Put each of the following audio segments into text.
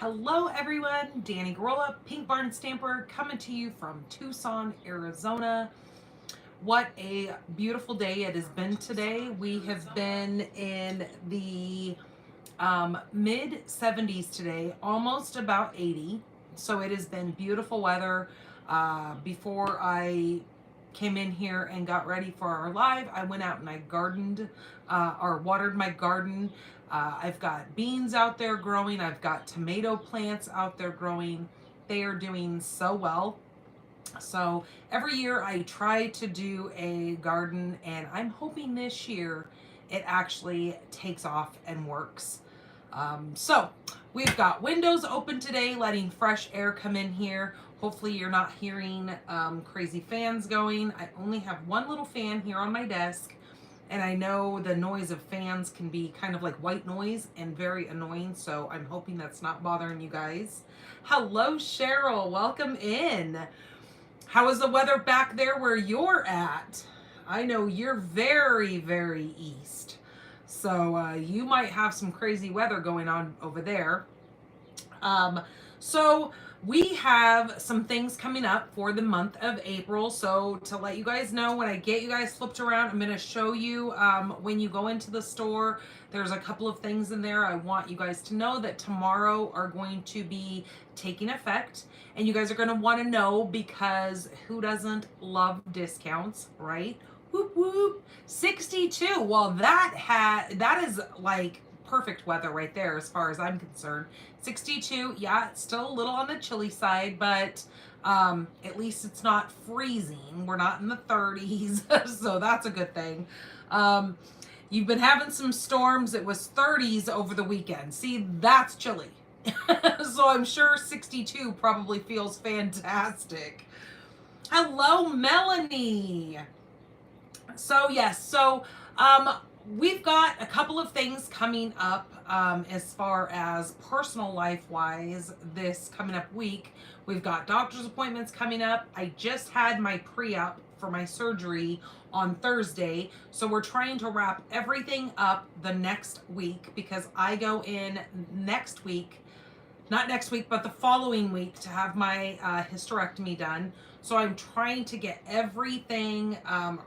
Hello everyone, Danny Garola, Pink Barn Stamper, coming to you from Tucson, Arizona. What a beautiful day it has been today. We have been in the mid 70s today, almost about 80. So it has been beautiful weather. Before I came in here and got ready for our live, I went out and I gardened or watered my garden. I've got beans out there growing. I've got tomato plants out there growing. They are doing so well. So every year I try to do a garden, and I'm hoping this year it actually takes off and works. So we've got windows open today, letting fresh air come in here. Hopefully you're not hearing crazy fans going. I only have one little fan here on my desk, and I know the noise of fans can be kind of like white noise and very annoying, so I'm hoping that's not bothering you guys. Hello, Cheryl. Welcome in. How is the weather back there where you're at? I know you're very, very east. So you might have some crazy weather going on over there. So we have some things coming up for the month of April. So to let you guys know, when I get you guys flipped around, I'm going to show you when you go into the store. There's a couple of things in there I want you guys to know that tomorrow are going to be taking effect. And you guys are going to want to know, because who doesn't love discounts, right? Whoop whoop. 62. Well, that is like perfect weather right there as far as I'm concerned. 62, yeah, it's still a little on the chilly side, but at least it's not freezing. We're not in the 30s, so that's a good thing. You've been having some storms. It was 30s over the weekend. See, that's chilly. So I'm sure 62 probably feels fantastic. Hello, Melanie. So yes, we've got a couple of things coming up as far as personal life wise this coming up week. We've got doctor's appointments coming up. I just had my pre-op for my surgery on Thursday, so we're trying to wrap everything up the next week, because I go in next week, not next week, but the following week, to have my hysterectomy done. So I'm trying to get everything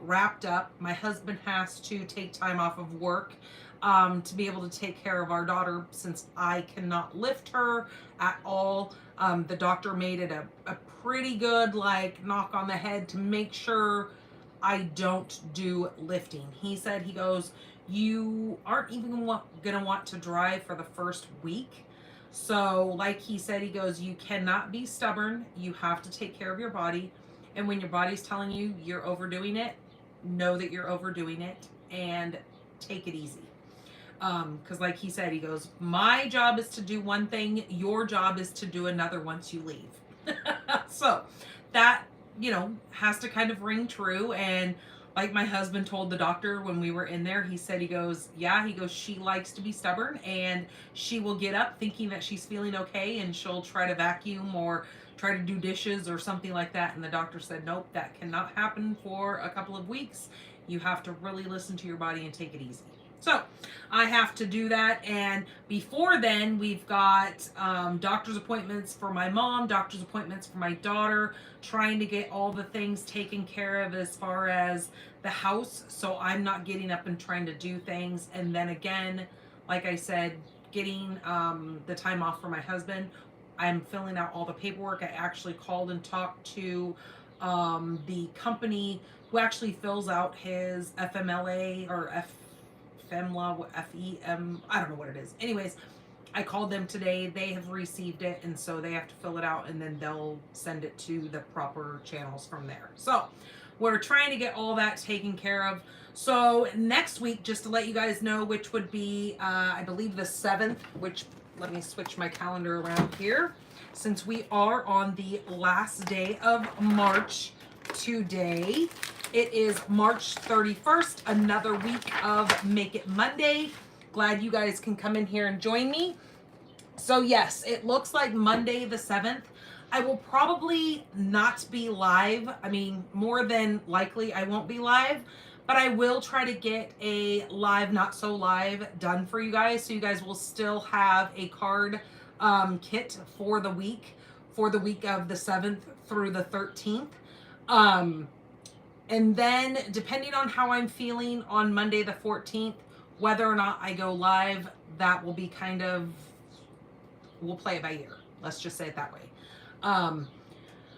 wrapped up. My husband has to take time off of work to be able to take care of our daughter, since I cannot lift her at all. The doctor made it a pretty good like knock on the head to make sure I don't do lifting. He said, he goes, you aren't even gonna want to drive for the first week. So like he said, he goes, you cannot be stubborn. You have to take care of your body. And when your body's telling you you're overdoing it, know that you're overdoing it and take it easy. Because like he said, he goes, my job is to do one thing. Your job is to do another once you leave. So that, has to kind of ring true. And like my husband told the doctor when we were in there, he said, he goes, she likes to be stubborn, and she will get up thinking that she's feeling okay, and she'll try to vacuum or try to do dishes or something like that. And the doctor said, nope, that cannot happen for a couple of weeks. You have to really listen to your body and take it easy. So I have to do that. And before then, we've got doctor's appointments for my mom, doctor's appointments for my daughter, trying to get all the things taken care of as far as the house, so I'm not getting up and trying to do things. And then again, like I said, getting the time off for my husband. I'm filling out all the paperwork. I actually called and talked to the company who actually fills out his FMLA or FEMLA, FEM, I don't know what it is. Anyways, I called them today. They have received it, and so they have to fill it out, and then they'll send it to the proper channels from there. So we're trying to get all that taken care of. So next week, just to let you guys know, which would be, I believe the 7th, which, let me switch my calendar around here, since we are on the last day of March today. It is March 31st, another week of Make It Monday. Glad you guys can come in here and join me. So yes, it looks like Monday the 7th. I will probably not be live. I mean, more than likely I won't be live, but I will try to get a live, not so live done for you guys. So you guys will still have a card kit for the week of the 7th through the 13th. And then depending on how I'm feeling on Monday the 14th, whether or not I go live, that will be kind of, we'll play it by ear. Let's just say it that way.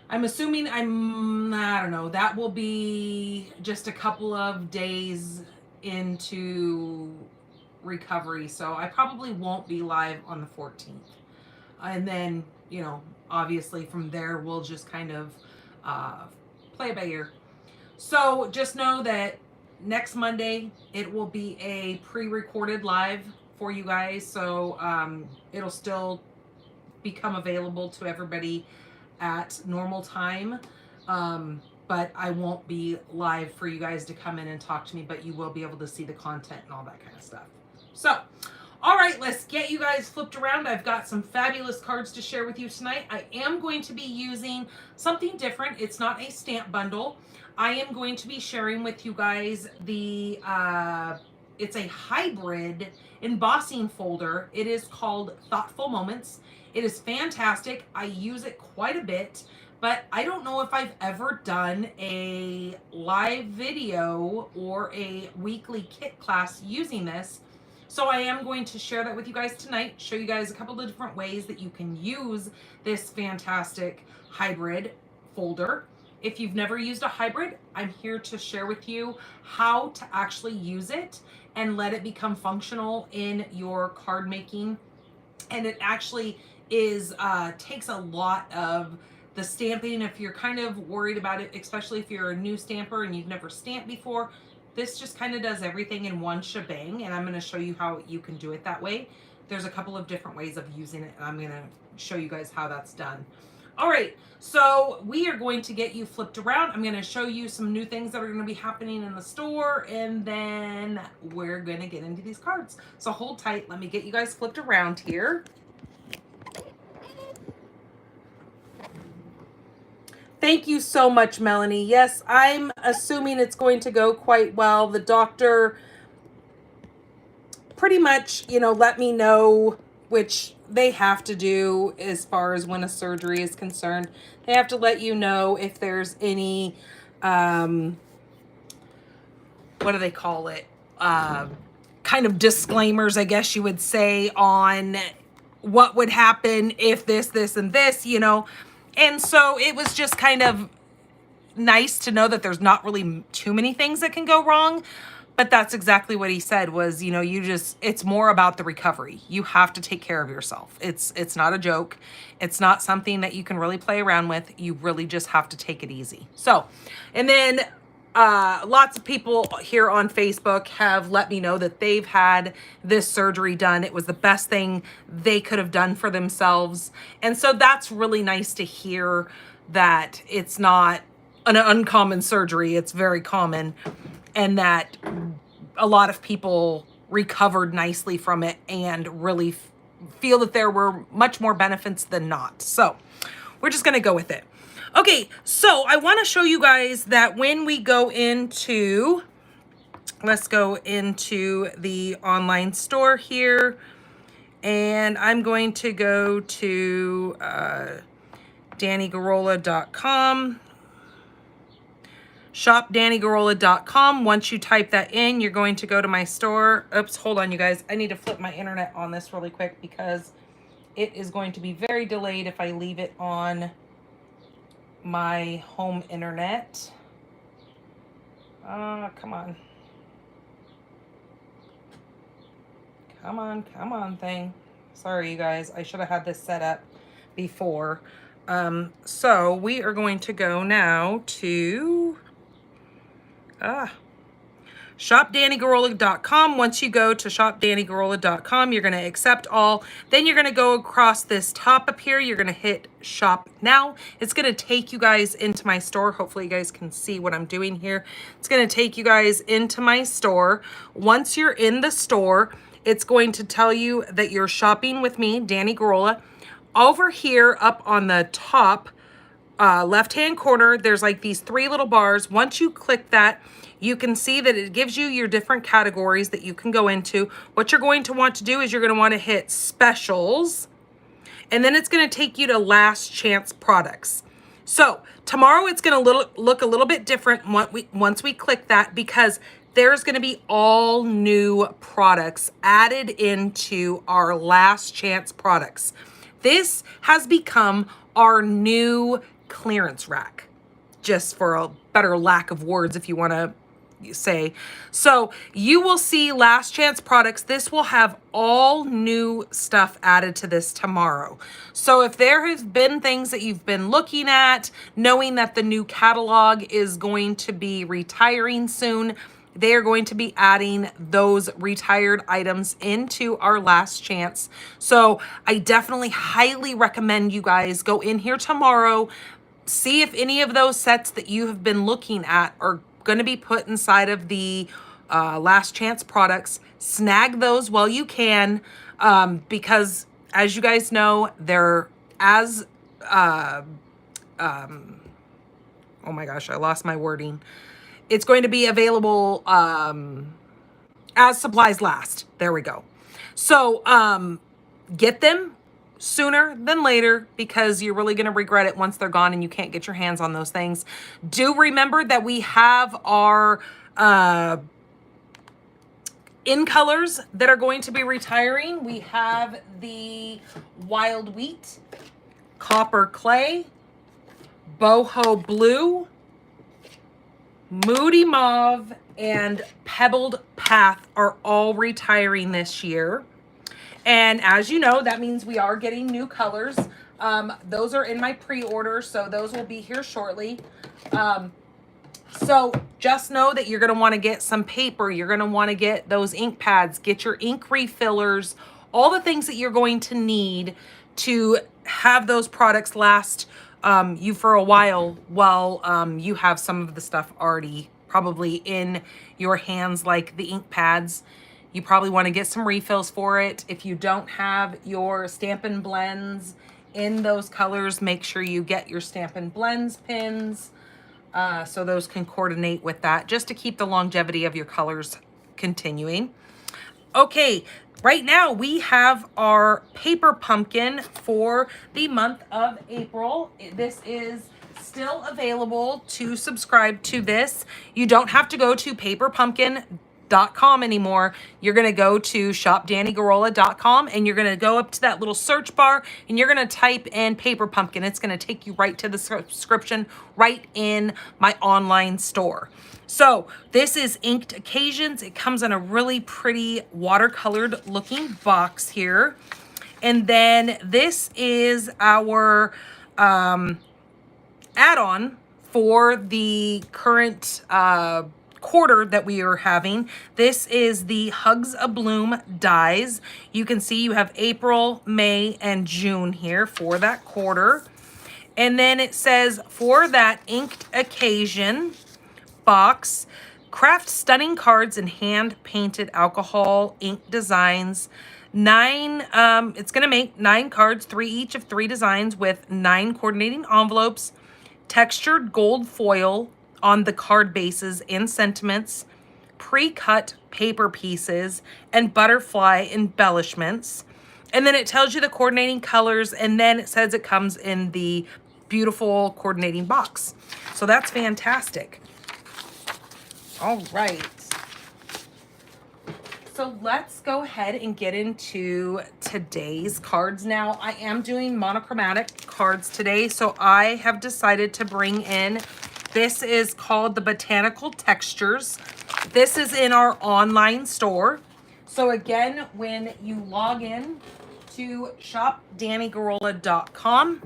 I'm assuming I don't know, that will be just a couple of days into recovery. So I probably won't be live on the 14th. And then, you know, obviously from there, we'll just kind of play it by ear. So just know that next Monday, it will be a pre-recorded live for you guys. So it'll still become available to everybody at normal time. But I won't be live for you guys to come in and talk to me, but you will be able to see the content and all that kind of stuff. So, all right, let's get you guys flipped around. I've got some fabulous cards to share with you tonight. I am going to be using something different. It's not a stamp bundle. I am going to be sharing with you guys the, it's a hybrid embossing folder. It is called Thoughtful Moments. It is fantastic. I use it quite a bit, but I don't know if I've ever done a live video or a weekly kit class using this. So I am going to share that with you guys tonight, show you guys a couple of different ways that you can use this fantastic hybrid folder. If you've never used a hybrid, I'm here to share with you how to actually use it and let it become functional in your card making. And it actually is takes a lot of the stamping. If you're kind of worried about it, especially if you're a new stamper and you've never stamped before, this just kind of does everything in one shebang, and I'm going to show you how you can do it that way. There's a couple of different ways of using it, and I'm going to show you guys how that's done. All right, so we are going to get you flipped around. I'm going to show you some new things that are going to be happening in the store, and then we're going to get into these cards. So hold tight. Let me get you guys flipped around here. Thank you so much, Melanie. Yes, I'm assuming it's going to go quite well. The doctor pretty much, you know, let me know, which they have to do as far as when a surgery is concerned. They have to let you know if there's any, what do they call it? Kind of disclaimers, I guess you would say, on what would happen if this, this, and this, you know. And so it was just kind of nice to know that there's not really too many things that can go wrong. But that's exactly what he said was, you know, it's more about the recovery. You have to take care of yourself. It's not a joke. It's not something that you can really play around with. You really just have to take it easy. So, and then lots of people here on Facebook have let me know that they've had this surgery done. It was the best thing they could have done for themselves. And so that's really nice to hear that it's not an uncommon surgery. It's very common, and that a lot of people recovered nicely from it and really feel that there were much more benefits than not. So we're just going to go with it. Okay, so I want to show you guys that when we go into, let's go into the online store here, and I'm going to go to DannyGarola.com, shopdannygarola.com. Once you type that in, you're going to go to my store. Oops, hold on, you guys. I need to flip my internet on this really quick because it is going to be very delayed if I leave it on my home internet. Come on. Come on thing. Sorry, you guys. I should have had this set up before. So we are going to go now to shopdannygarola.com. Once you go to shopdannygarola.com, you're going to accept all. Then you're going to go across this top up here. You're going to hit shop now. It's going to take you guys into my store. Hopefully you guys can see what I'm doing here. It's going to take you guys into my store. Once you're in the store, it's going to tell you that you're shopping with me, Danny Garola. Over here up on the top left-hand corner, there's like these three little bars. Once you click that, you can see that it gives you your different categories that you can go into. What you're going to want to do is you're going to want to hit specials. and then it's going to take you to last chance products. So tomorrow it's going to look a little bit different once we click that, because there's going to be all new products added into our last chance products. This has become our new clearance rack, just for a better lack of words, if you want to say. So you will see last chance products. This will have all new stuff added to this tomorrow. So if there have been things that you've been looking at, knowing that the new catalog is going to be retiring soon, they are going to be adding those retired items into our last chance. So I definitely highly recommend you guys go in here tomorrow, see if any of those sets that you have been looking at are going to be put inside of the last chance products. Snag those while you can, because as you guys know, they're as oh my gosh, I lost my wording. It's going to be available as supplies last. There we go. So get them sooner than later, because you're really going to regret it once they're gone and you can't get your hands on those things. Do remember that we have our in colors that are going to be retiring. We have the Wild Wheat, Copper Clay, Boho Blue, Moody Mauve, and Pebbled Path are all retiring this year. And as you know, that means we are getting new colors. Those are in my pre-order, so those will be here shortly. So just know that you're going to want to get some paper. You're going to want to get those ink pads, get your ink refillers, all the things that you're going to need to have those products last you for a while you have some of the stuff already probably in your hands, like the ink pads. You probably want to get some refills for it. If you don't have your Stampin' Blends in those colors, make sure you get your Stampin' Blends pins so those can coordinate with that, just to keep the longevity of your colors continuing. Okay, right now we have our paper pumpkin for the month of April. This is still available to subscribe to this. You don't have to go to paperpumpkin.com anymore. You're going to go to shopdannygarola.com and you're going to go up to that little search bar and you're going to type in Paper Pumpkin. It's going to take you right to the subscription right in my online store. So this is Inked Occasions. It comes in a really pretty watercolored looking box here. And then this is our add-on for the current quarter that we are having. This is the Hugs a Bloom dies. You can see you have April, May, and June here for that quarter. And then it says, for that Inked Occasion box, craft stunning cards and hand-painted alcohol ink designs. It's going to make 9 cards, 3 each of 3 designs with 9 coordinating envelopes, textured gold foil on the card bases and sentiments, pre-cut paper pieces, and butterfly embellishments. And then it tells you the coordinating colors, and then it says it comes in the beautiful coordinating box. So that's fantastic. All right. So let's go ahead and get into today's cards. Now, I am doing monochromatic cards today, so I have decided to bring in, this is called the Botanical Textures. This is in our online store. So again, when you log in to shopdannygarola.com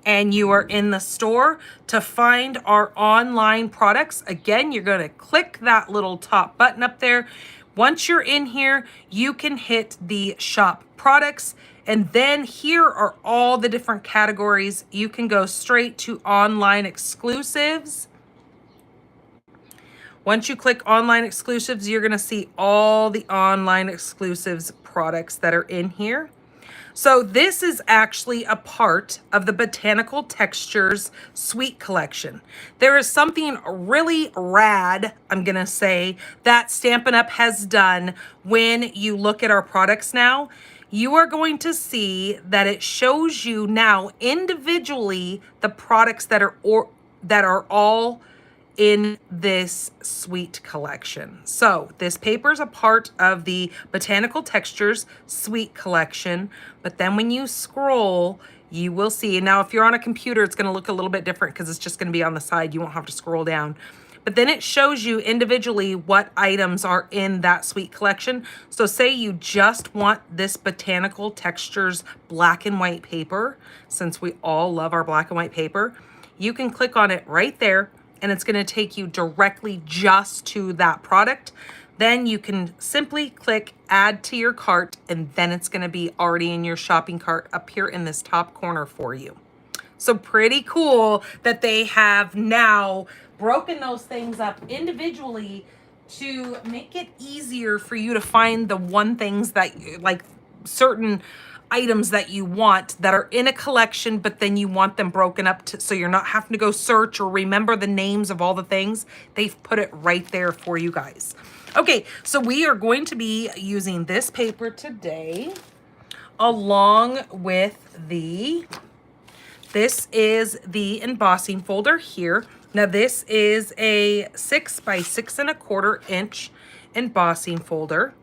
and you are in the store, to find our online products, again, you're going to click that little top button up there. Once you're in here, you can hit the shop products, and then here are all the different categories. You can go straight to online exclusives. Once you click online exclusives, you're going to see all the online exclusives products that are in here. So this is actually a part of the Botanical Textures Suite Collection. There is something really rad, I'm going to say, that Stampin' Up! Has done when you look at our products now. you are going to see that it shows you now individually the products that are all in this suite collection. So this paper is a part of the Botanical Textures suite collection, but then when you scroll, you will see, now if you're on a computer, it's gonna look a little bit different because it's just gonna be on the side. You won't have to scroll down. But then it shows you individually what items are in that suite collection. So say you just want this Botanical Textures black and white paper, since we all love our black and white paper, you can click on it right there and it's gonna take you directly just to that product. Then you can simply click add to your cart and then it's gonna be already in your shopping cart up here in this top corner for you. So pretty cool that they have now broken those things up individually to make it easier for you to find the one things that, like certain items that you want that are in a collection, but then you want them broken up to, so you're not having to go search or remember the names of all the things. They've put it right there for you guys. Okay, so we are going to be using this paper today along with this is the embossing folder here. Now this is a 6 by 6¼ inch embossing folder.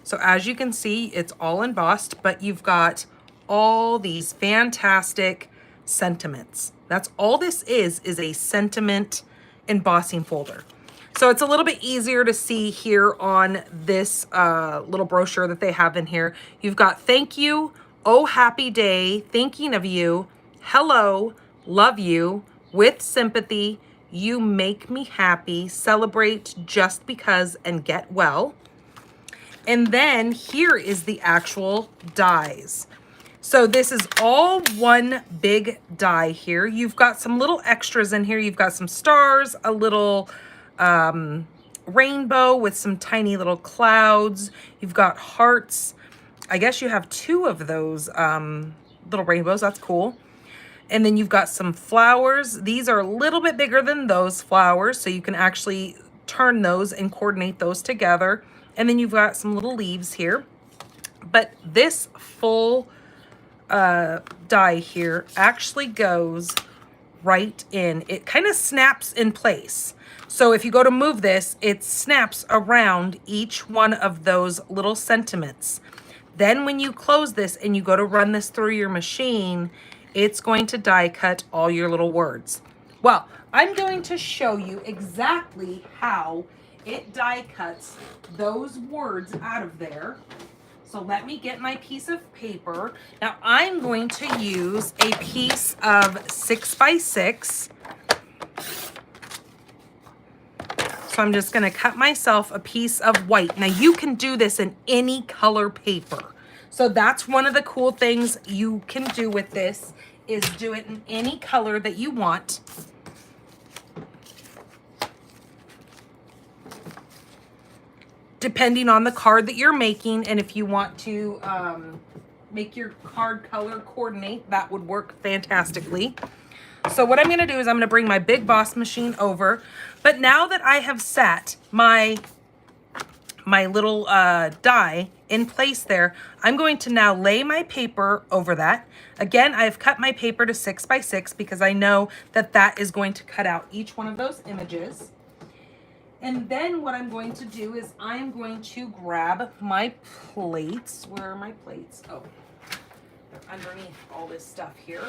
So as you can see, it's all embossed, but you've got all these fantastic sentiments. That's all this is a sentiment embossing folder. So it's a little bit easier to see here on this little brochure that they have in here. You've got thank you, oh happy day, thinking of you, hello, love you, with sympathy, you make me happy, celebrate just because, and get well. And then here is the actual dies. So this is all one big die here. You've got some little extras in here. You've got some stars, a little rainbow with some tiny little clouds. You've got hearts. I guess you have 2 of those little rainbows. That's cool. And then you've got some flowers. These are a little bit bigger than those flowers, so you can actually turn those and coordinate those together. And then you've got some little leaves here. But this full die here actually goes right in. It kind of snaps in place. So if you go to move this, it snaps around each one of those little sentiments. Then when you close this and you go to run this through your machine, it's going to die cut all your little words. Well, I'm going to show you exactly how it die cuts those words out of there. So let me get my piece of paper. Now I'm going to use a piece of 6 by 6. So I'm just gonna cut myself a piece of white. Now you can do this in any color paper. So that's one of the cool things you can do with this, is do it in any color that you want. Depending on the card that you're making, and if you want to make your card color coordinate, that would work fantastically. So what I'm gonna do is I'm gonna bring my Big Boss machine over, but now that I have set my little die in place there, I'm going to now lay my paper over that. Again, I've cut my paper to 6 by 6 because I know that that is going to cut out each one of those images. And then what I'm going to do is I'm going to grab my plates. Where are my plates? Oh, they're underneath all this stuff here.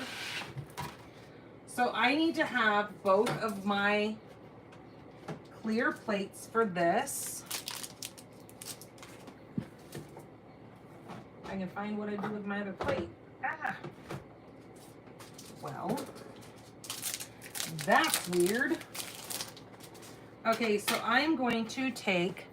So I need to have both of my clear plates for this. I can find what I do with my other plate. Ah. Well, that's weird. Okay, so I'm going to take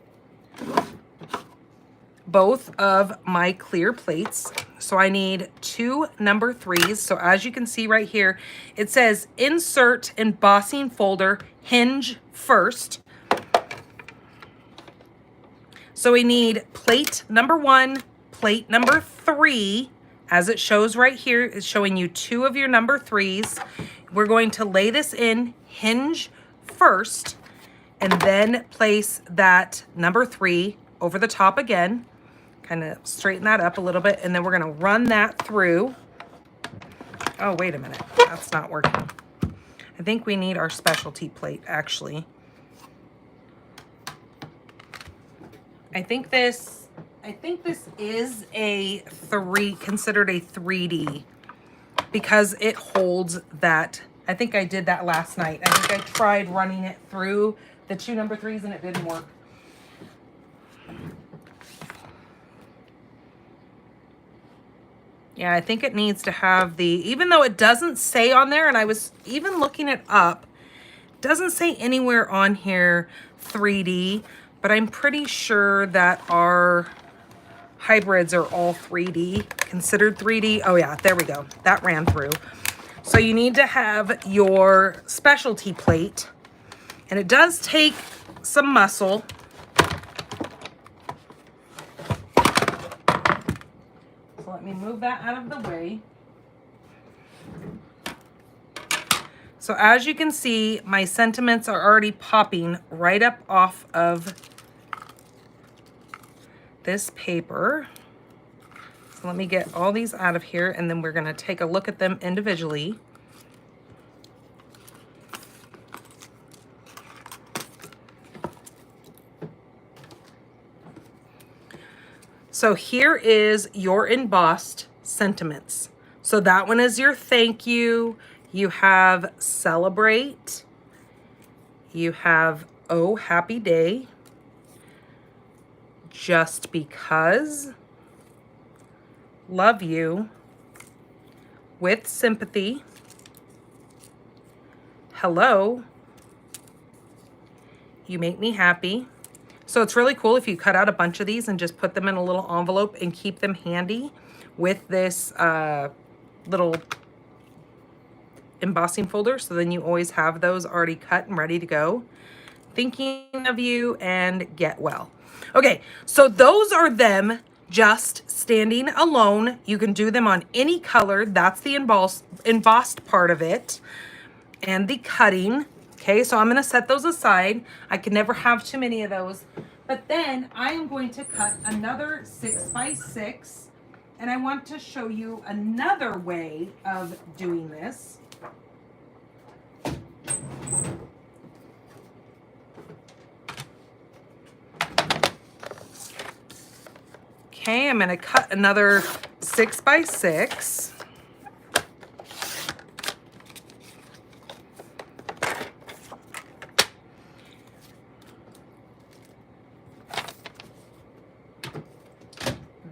both of my clear plates. So I need 2 number 3s. So as you can see right here, it says insert embossing folder, hinge first. So we need plate number 1, plate number 3, as it shows right here, is showing you 2 of your number 3s. We're going to lay this in hinge first, and then place that number 3 over the top again. kind of straighten that up a little bit, and then we're going to run that through. Oh, wait a minute. That's not working. I think we need our specialty plate, actually. I think this is considered a 3D because it holds that. I think I did that last night. I think I tried running it through the 2 number 3s and it didn't work. Yeah, I think it needs to have even though it doesn't say on there, and I was even looking it up, it doesn't say anywhere on here 3D, but I'm pretty sure that our hybrids are all 3D, considered 3D. Oh yeah, there we go. That ran through. So you need to have your specialty plate, and it does take some muscle. So let me move that out of the way. So as you can see, my sentiments are already popping right up off of this paper. So let me get all these out of here, and then we're going to take a look at them individually. So here is your embossed sentiments. So that one is your thank you. You have celebrate. You have oh happy day. Just because. Love you. With sympathy. Hello. You make me happy. So it's really cool if you cut out a bunch of these and just put them in a little envelope and keep them handy with this little embossing folder. So then you always have those already cut and ready to go. Thinking of you and get well. Okay, so those are them just standing alone. You can do them on any color. That's the embossed part of it. And the cutting. Okay, so I'm going to set those aside. I can never have too many of those. But then I am going to cut another 6x6. And I want to show you another way of doing this. Okay, I'm going to cut another 6x6.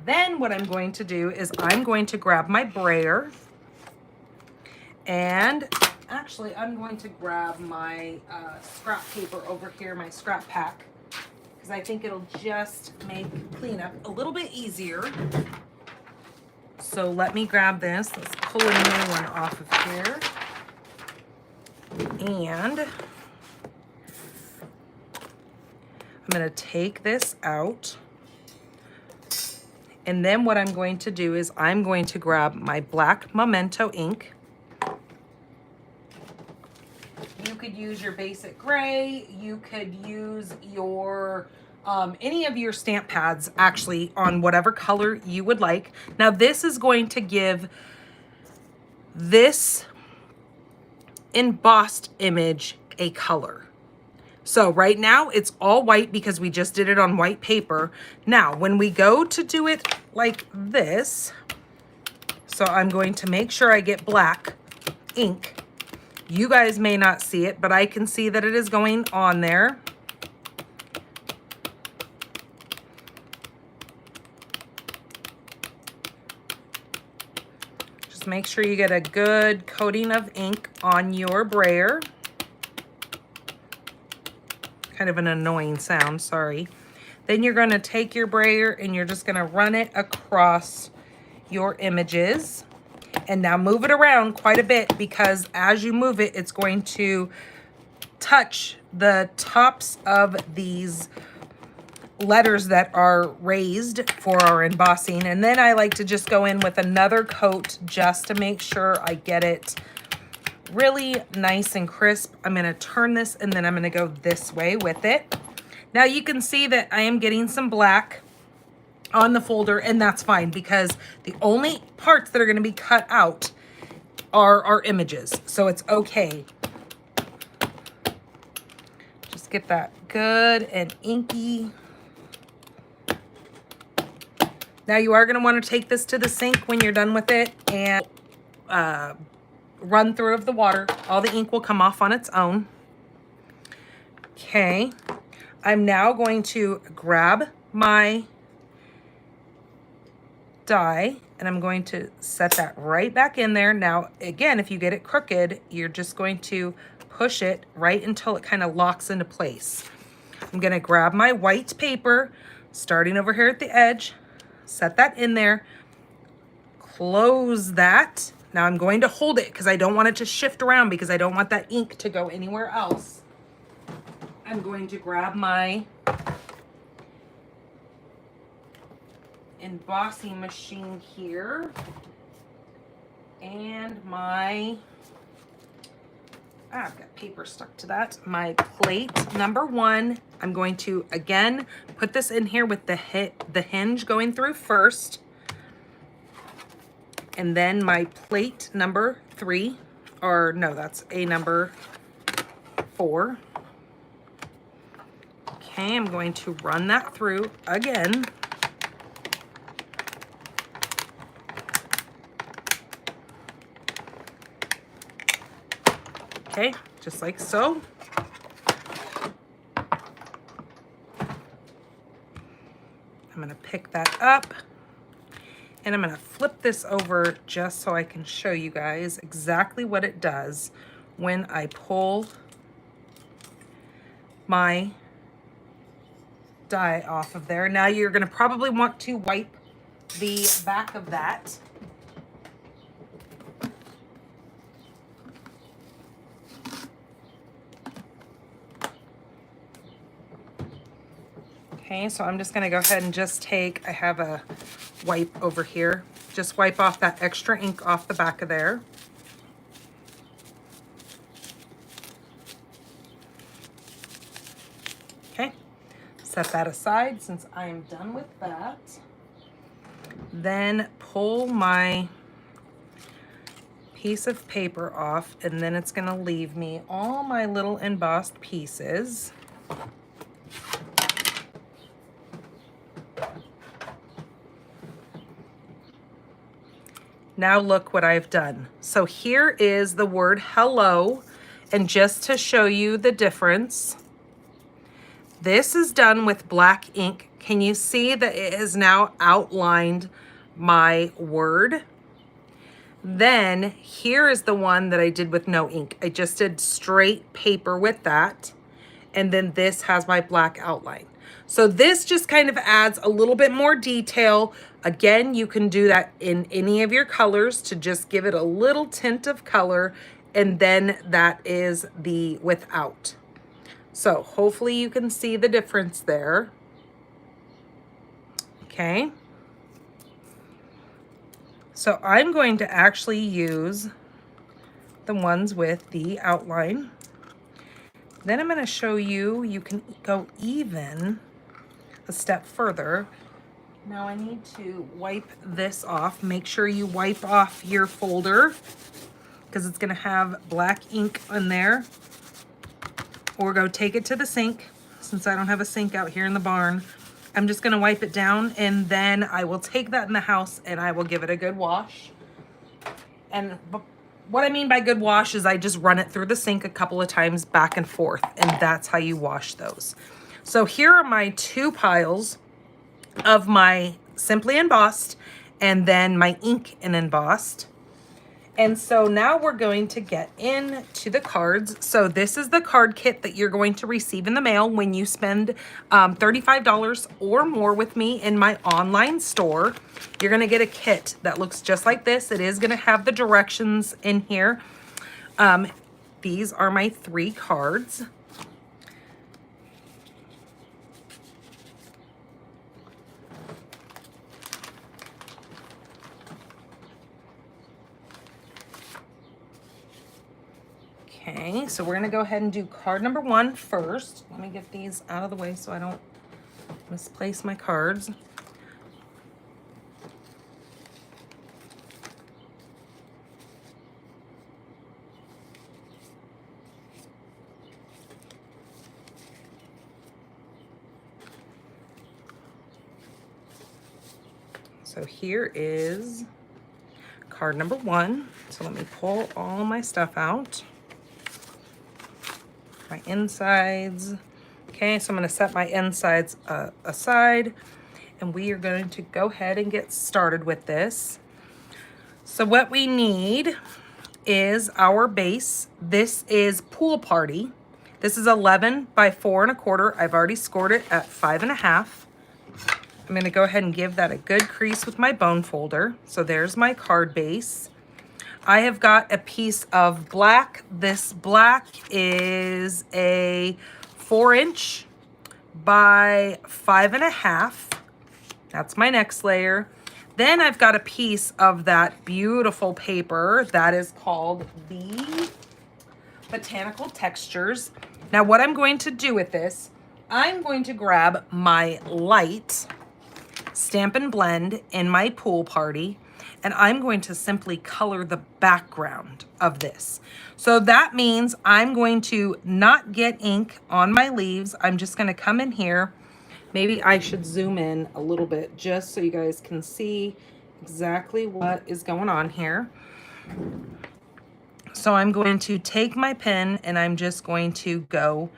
Then what I'm going to do is I'm going to grab my brayer, and actually I'm going to grab my scrap paper over here, my scrap pack, because I think it'll just make cleanup a little bit easier. So let me grab this. Let's pull a new one off of here. And I'm going to take this out. And then what I'm going to do is I'm going to grab my black Memento ink. You could use your basic gray. You could use your any of your stamp pads actually on whatever color you would like. Now this is going to give this embossed image a color. So right now it's all white because we just did it on white paper. Now when we go to do it like this, so I'm going to make sure I get black ink. You guys may not see it, but I can see that it is going on there. Just make sure you get a good coating of ink on your brayer. Kind of an annoying sound, sorry. Then you're going to take your brayer and you're just going to run it across your images. And now move it around quite a bit, because as you move it, it's going to touch the tops of these letters that are raised for our embossing. And then I like to just go in with another coat just to make sure I get it really nice and crisp. I'm going to turn this and then I'm going to go this way with it. Now you can see that I am getting some black on the folder, and that's fine because the only parts that are going to be cut out are our images. So it's okay. Just get that good and inky. Now you are going to want to take this to the sink when you're done with it and run through of the water. All the ink will come off on its own. Okay. I'm now going to grab my die and I'm going to set that right back in there. Now, again, if you get it crooked, you're just going to push it right until it kind of locks into place. I'm going to grab my white paper, starting over here at the edge, set that in there, close that. Now I'm going to hold it because I don't want it to shift around because I don't want that ink to go anywhere else. I'm going to grab my embossing machine here and my, I've got paper stuck to that, my plate number 1. I'm going to again put this in here with the hinge going through first, and then my plate number 3, or no, that's a number 4. Okay, I'm going to run that through again. Okay, just like so. I'm going to pick that up and I'm going to flip this over just so I can show you guys exactly what it does when I pull my die off of there. Now you're going to probably want to wipe the back of that. Okay, so I'm just going to go ahead and just take, I have a wipe over here, just wipe off that extra ink off the back of there. Okay, set that aside since I am done with that. Then pull my piece of paper off, and then it's going to leave me all my little embossed pieces. Now look what I've done. So here is the word hello, and just to show you the difference, this is done with black ink. Can you see that it has now outlined my word? Then here is the one that I did with no ink. I just did straight paper with that. And then this has my black outline. So this just kind of adds a little bit more detail. Again, you can do that in any of your colors to just give it a little tint of color. And then that is the without. So hopefully you can see the difference there. Okay. So I'm going to actually use the ones with the outline. Then I'm going to show you, you can go even a step further. Now I need to wipe this off. Make sure you wipe off your folder because it's going to have black ink in there. Or go take it to the sink. Since I don't have a sink out here in the barn, I'm just going to wipe it down, and then I will take that in the house and I will give it a good wash. And what I mean by good wash is I just run it through the sink a couple of times back and forth, and that's how you wash those. So here are my 2 piles of my Simply Embossed and then my ink and embossed. And so now we're going to get into the cards. So this is the card kit that you're going to receive in the mail when you spend $35 or more with me in my online store. You're going to get a kit that looks just like this. It is going to have the directions in here. These are my 3 cards. Okay, so we're going to go ahead and do card number 1 first. Let me get these out of the way so I don't misplace my cards. So here is card number 1. So let me pull all my stuff out. My insides. Okay, so I'm going to set my insides aside, and we are going to go ahead and get started with this. So what we need is our base. This is Pool Party. This is 11 by 4¼ I've already scored it at 5½. I'm going to go ahead and give that a good crease with my bone folder. So there's my card base. I have got a piece of black. This black is a 4" by 5½. That's my next layer. Then I've got a piece of that beautiful paper that is called the Botanical Textures. Now what I'm going to do with this, I'm going to grab my light Stampin' Blend in my Pool Party, and I'm going to simply color the background of this. So that means I'm going to not get ink on my leaves. I'm just going to come in here. Maybe I should zoom in a little bit just so you guys can see exactly what is going on here. So I'm going to take my pen and I'm just going to go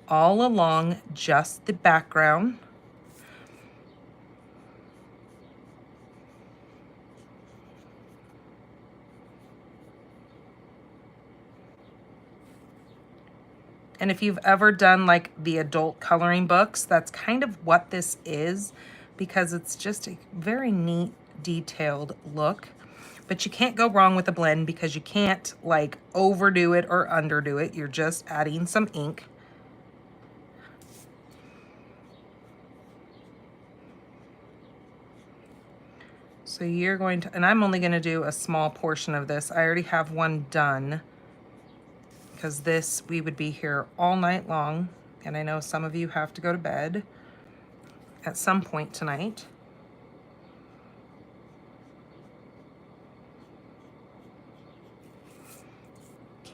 all along just the background. And if you've ever done like the adult coloring books, that's kind of what this is, because it's just a very neat, detailed look. But you can't go wrong with a blend because you can't like overdo it or underdo it. You're just adding some ink. So you're going to, and I'm only going to do a small portion of this. I already have one done, because this, we would be here all night long. And I know some of you have to go to bed at some point tonight.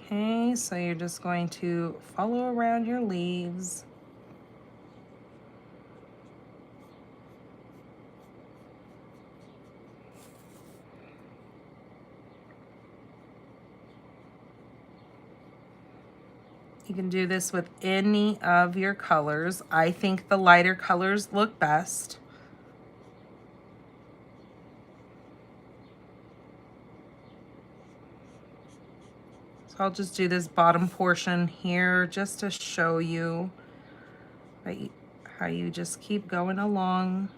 Okay, so you're just going to follow around your leaves. You can do this with any of your colors. I think the lighter colors look best. So I'll just do this bottom portion here just to show you how you just keep going along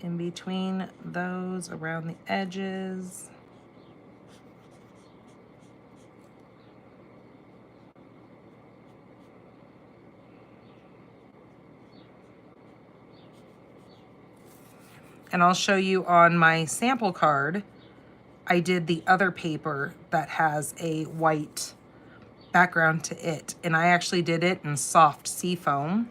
in between those around the edges. And I'll show you on my sample card, I did the other paper that has a white background to it. And I actually did it in soft seafoam.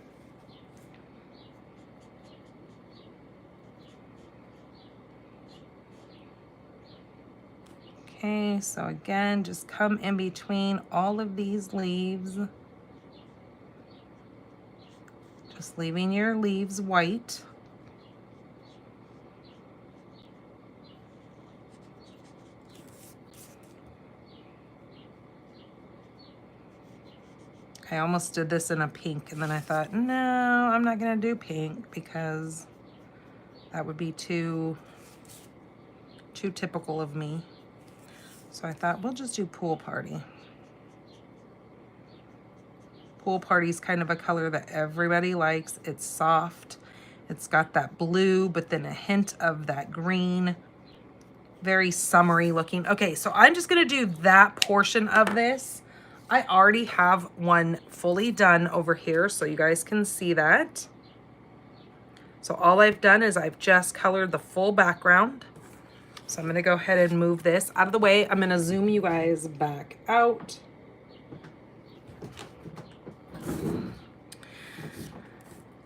Okay, so again, just come in between all of these leaves. Just leaving your leaves white. I almost did this in a pink, and then I thought, no, I'm not gonna do pink because that would be too typical of me. So I thought we'll just do Pool Party. Pool Party is kind of a color that everybody likes. It's soft. It's got that blue, but then a hint of that green. Very summery looking. Okay, so I'm just gonna do that portion of this. I already have one fully done over here, so you guys can see that. So all I've done is I've just colored the full background. So I'm gonna go ahead and move this out of the way. I'm gonna zoom you guys back out.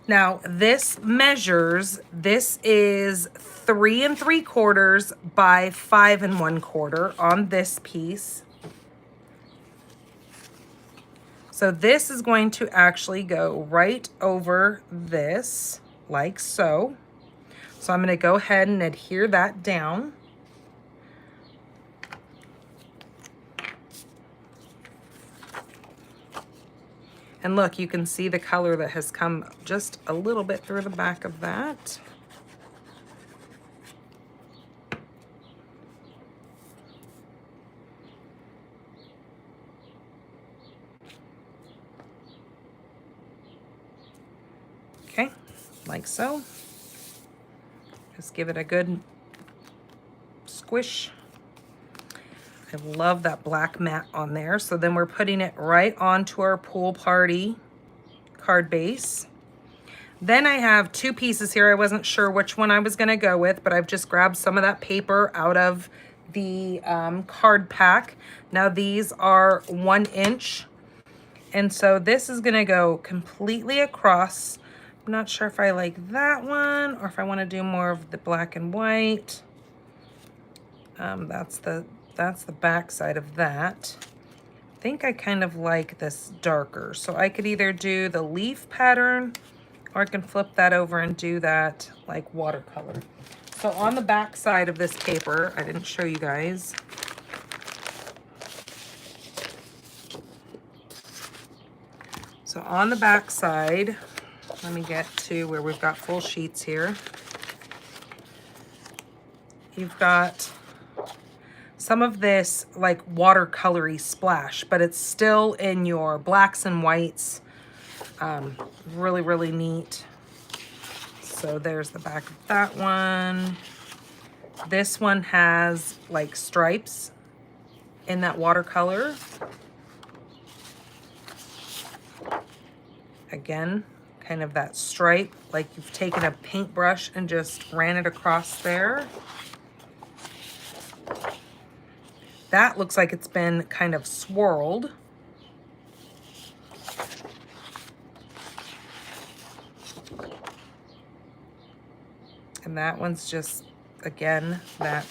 Now this measures, this is 3 3/4 by 5 1/4 on this piece. So this is going to actually go right over this, like so. So I'm going to go ahead and adhere that down. And look, you can see the color that has come just a little bit through the back of that. Okay, like so. Just give it a good squish. I love that black mat on there. So then we're putting it right onto our pool party card base. Then I have two pieces here. I wasn't sure which one I was gonna go with, but I've just grabbed some of that paper out of the card pack. Now these are 1 inch. And so this is gonna go completely across. I'm not sure if I like that one or if I wanna do more of the black and white. That's the back side of that. I think I kind of like this darker. So I could either do the leaf pattern or I can flip that over and do that like watercolor. So on the back side of this paper, I didn't show you guys. So on the back side, let me get to where we've got full sheets here. You've got some of this like watercolory splash, but it's still in your blacks and whites. Really, really neat. So there's the back of that one. This one has like stripes in that watercolor. Again, kind of that stripe, like you've taken a paintbrush and just ran it across there. That looks like it's been kind of swirled. And that one's just, again, that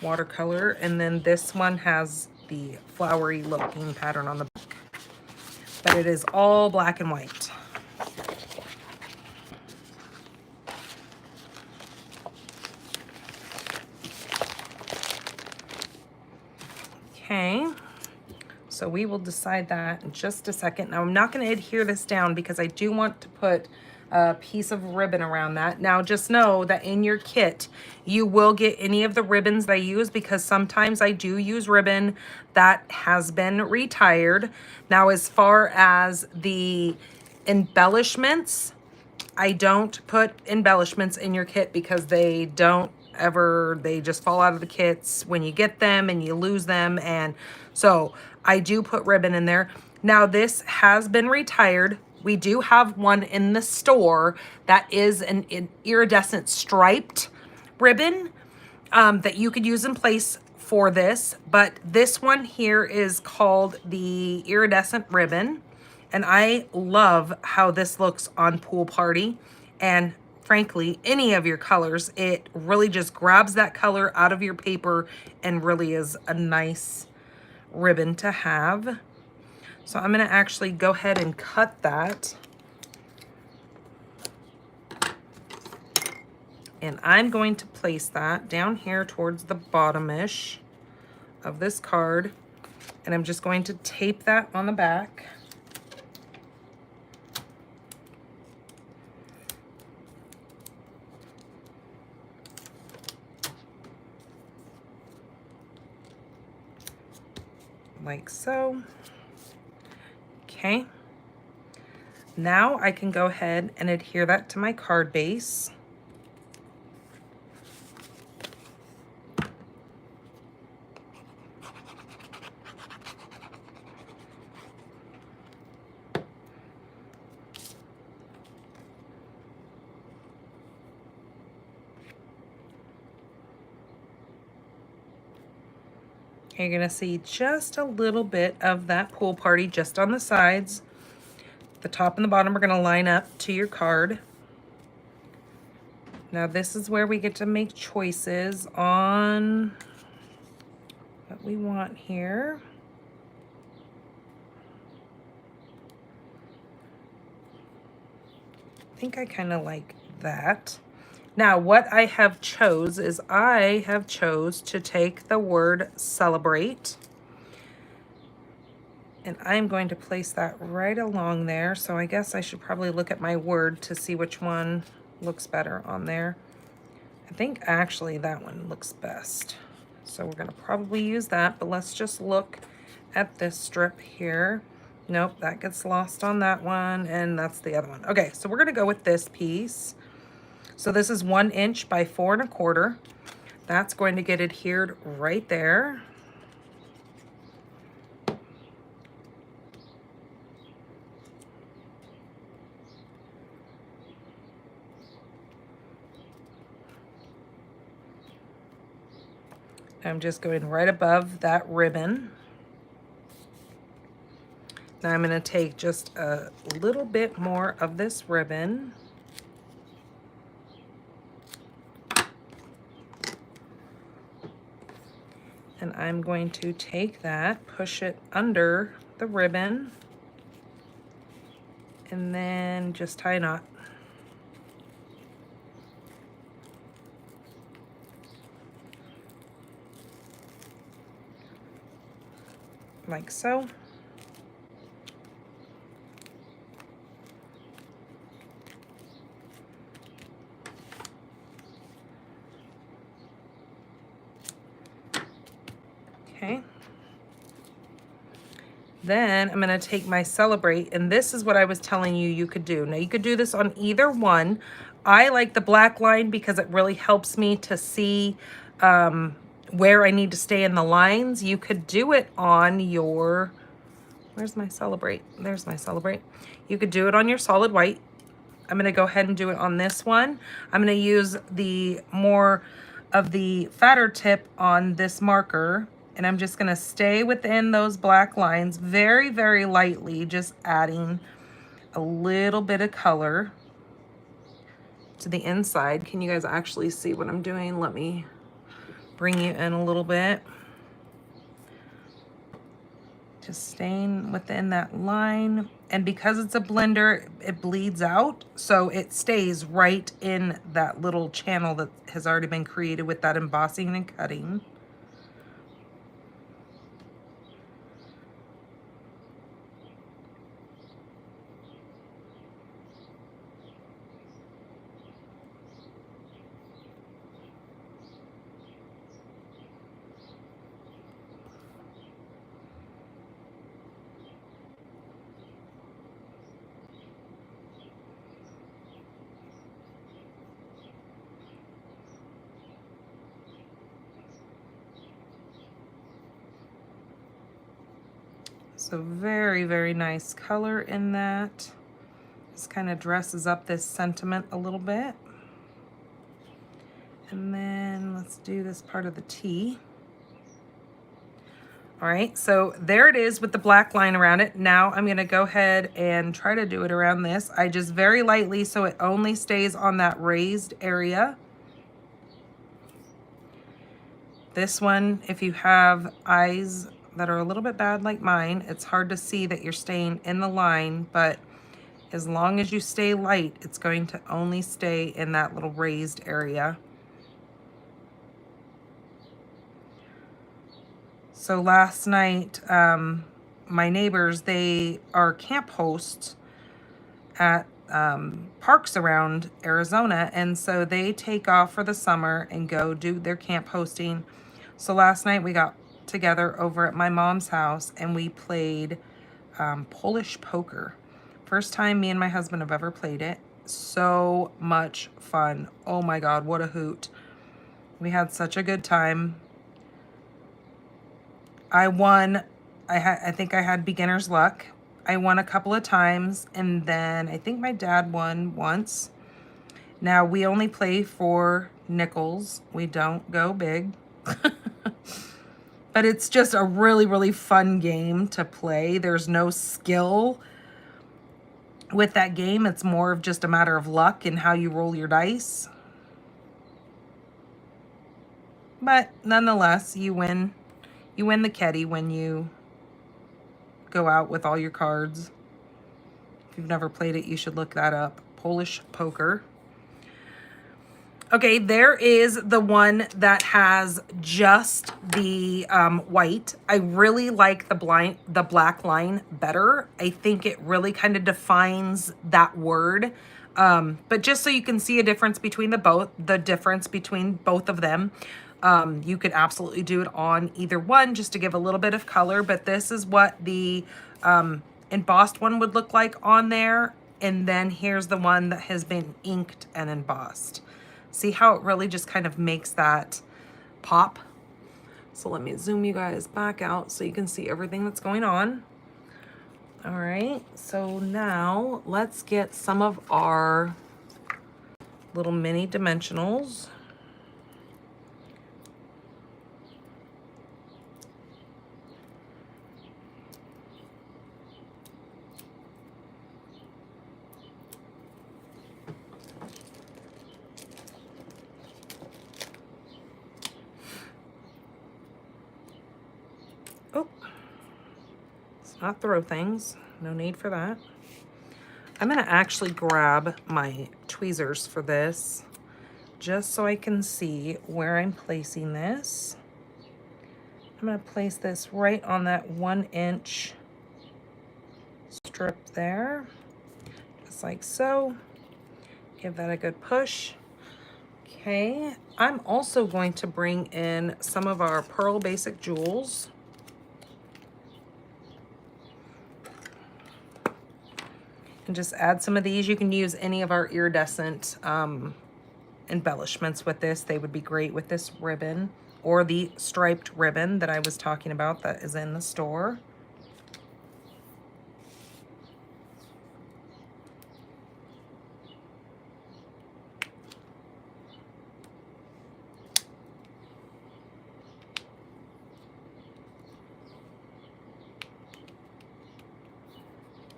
watercolor. And then this one has the flowery looking pattern on the back. But it is all black and white. Okay, so we will decide that in just a second. Now I'm not going to adhere this down because I do want to put a piece of ribbon around that. Now just know that in your kit, you will get any of the ribbons that I use because sometimes I do use ribbon that has been retired. Now as far as the embellishments, I don't put embellishments in your kit because they don't ever, they just fall out of the kits when you get them and you lose them. And so I do put ribbon in there. Now this has been retired. We do have one in the store that is an iridescent striped ribbon that you could use in place for this. But this one here is called the iridescent ribbon. And I love how this looks on Pool Party. And frankly, any of your colors, it really just grabs that color out of your paper and really is a nice ribbon to have. So I'm gonna actually go ahead and cut that. And I'm going to place that down here towards the bottom-ish of this card. And I'm just going to tape that on the back. Like so. Okay. Now I can go ahead and adhere that to my card base. You're gonna see just a little bit of that Pool Party just on the sides. The top and the bottom are gonna line up to your card. Now this is where we get to make choices on what we want here. I think I kind of like that. Now, what I have chose is I have chose to take the word celebrate, and I'm going to place that right along there. So I guess I should probably look at my word to see which one looks better on there. I think actually that one looks best. So we're gonna probably use that, but let's just look at this strip here. Nope, that gets lost on that one, and that's the other one. Okay, so we're gonna go with this piece. So this is 1 inch by 4 1/4. That's going to get adhered right there. I'm just going right above that ribbon. Now I'm going to take just a little bit more of this ribbon. And I'm going to take that, push it under the ribbon, and then just tie a knot. Like so. Okay. Then I'm going to take my celebrate, and this is what I was telling you you could do. Now you could do this on either one. I like the black line because it really helps me to see where I need to stay in the lines. You could do it on your, where's my celebrate? There's my celebrate. You could do it on your solid white. I'm going to go ahead and do it on this one. I'm going to use the more of the fatter tip on this marker, and I'm just going to stay within those black lines very, very lightly, just adding a little bit of color to the inside. Can you guys actually see what I'm doing? Let me bring you in a little bit. Just staying within that line. And because it's a blender, it bleeds out, so it stays right in that little channel that has already been created with that embossing and cutting. So very, very nice color in that. This kind of dresses up this sentiment a little bit. And then let's do this part of the T. All right, so there it is with the black line around it. Now I'm gonna go ahead and try to do it around this. I just very lightly, so it only stays on that raised area. This one, if you have eyes that are a little bit bad like mine, it's hard to see that you're staying in the line, but as long as you stay light, it's going to only stay in that little raised area. So last night, my neighbors, they are camp hosts at parks around Arizona, and so they take off for the summer and go do their camp hosting. So last night we got together over at my mom's house and we played Polish poker. First time me and my husband have ever played it. So much fun. Oh my God, what a hoot. We had such a good time. I won. I think I had beginner's luck. I won a couple of times, and then I think my dad won once. Now we only play for nickels. We don't go big. But it's just a really, really fun game to play. There's no skill with that game. It's more of just a matter of luck and how you roll your dice. But nonetheless, you win. You win the Keddy when you go out with all your cards. If you've never played it, you should look that up. Polish poker. Okay, there is the one that has just the white. I really like the black line better. I think it really kind of defines that word. But just so you can see a difference between the difference between both of them, you could absolutely do it on either one just to give a little bit of color. But this is what the embossed one would look like on there. And then here's the one that has been inked and embossed. See how it really just kind of makes that pop? So let me zoom you guys back out so you can see everything that's going on. All right, so now let's get some of our little mini dimensionals. Oh, let's not throw things. No need for that. I'm gonna actually grab my tweezers for this just so I can see where I'm placing this. I'm gonna place this right on that 1-inch strip there, just like so. Give that a good push. Okay, I'm also going to bring in some of our Pearl Basic Jewels. And just add some of these. You can use any of our iridescent embellishments with this. They would be great with this ribbon or the striped ribbon that I was talking about that is in the store.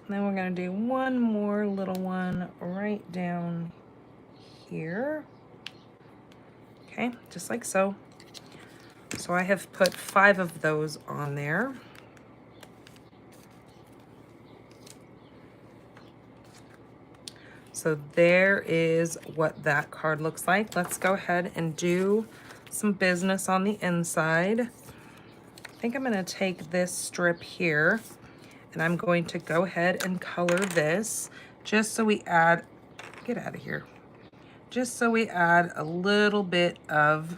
And then we're going to do one more little one right down here. Okay, just like so. So I have put 5 of those on there. So there is what that card looks like. Let's go ahead and do some business on the inside. I think I'm going to take this strip here and I'm going to go ahead and color this just so we add, get out of here, just so we add a little bit of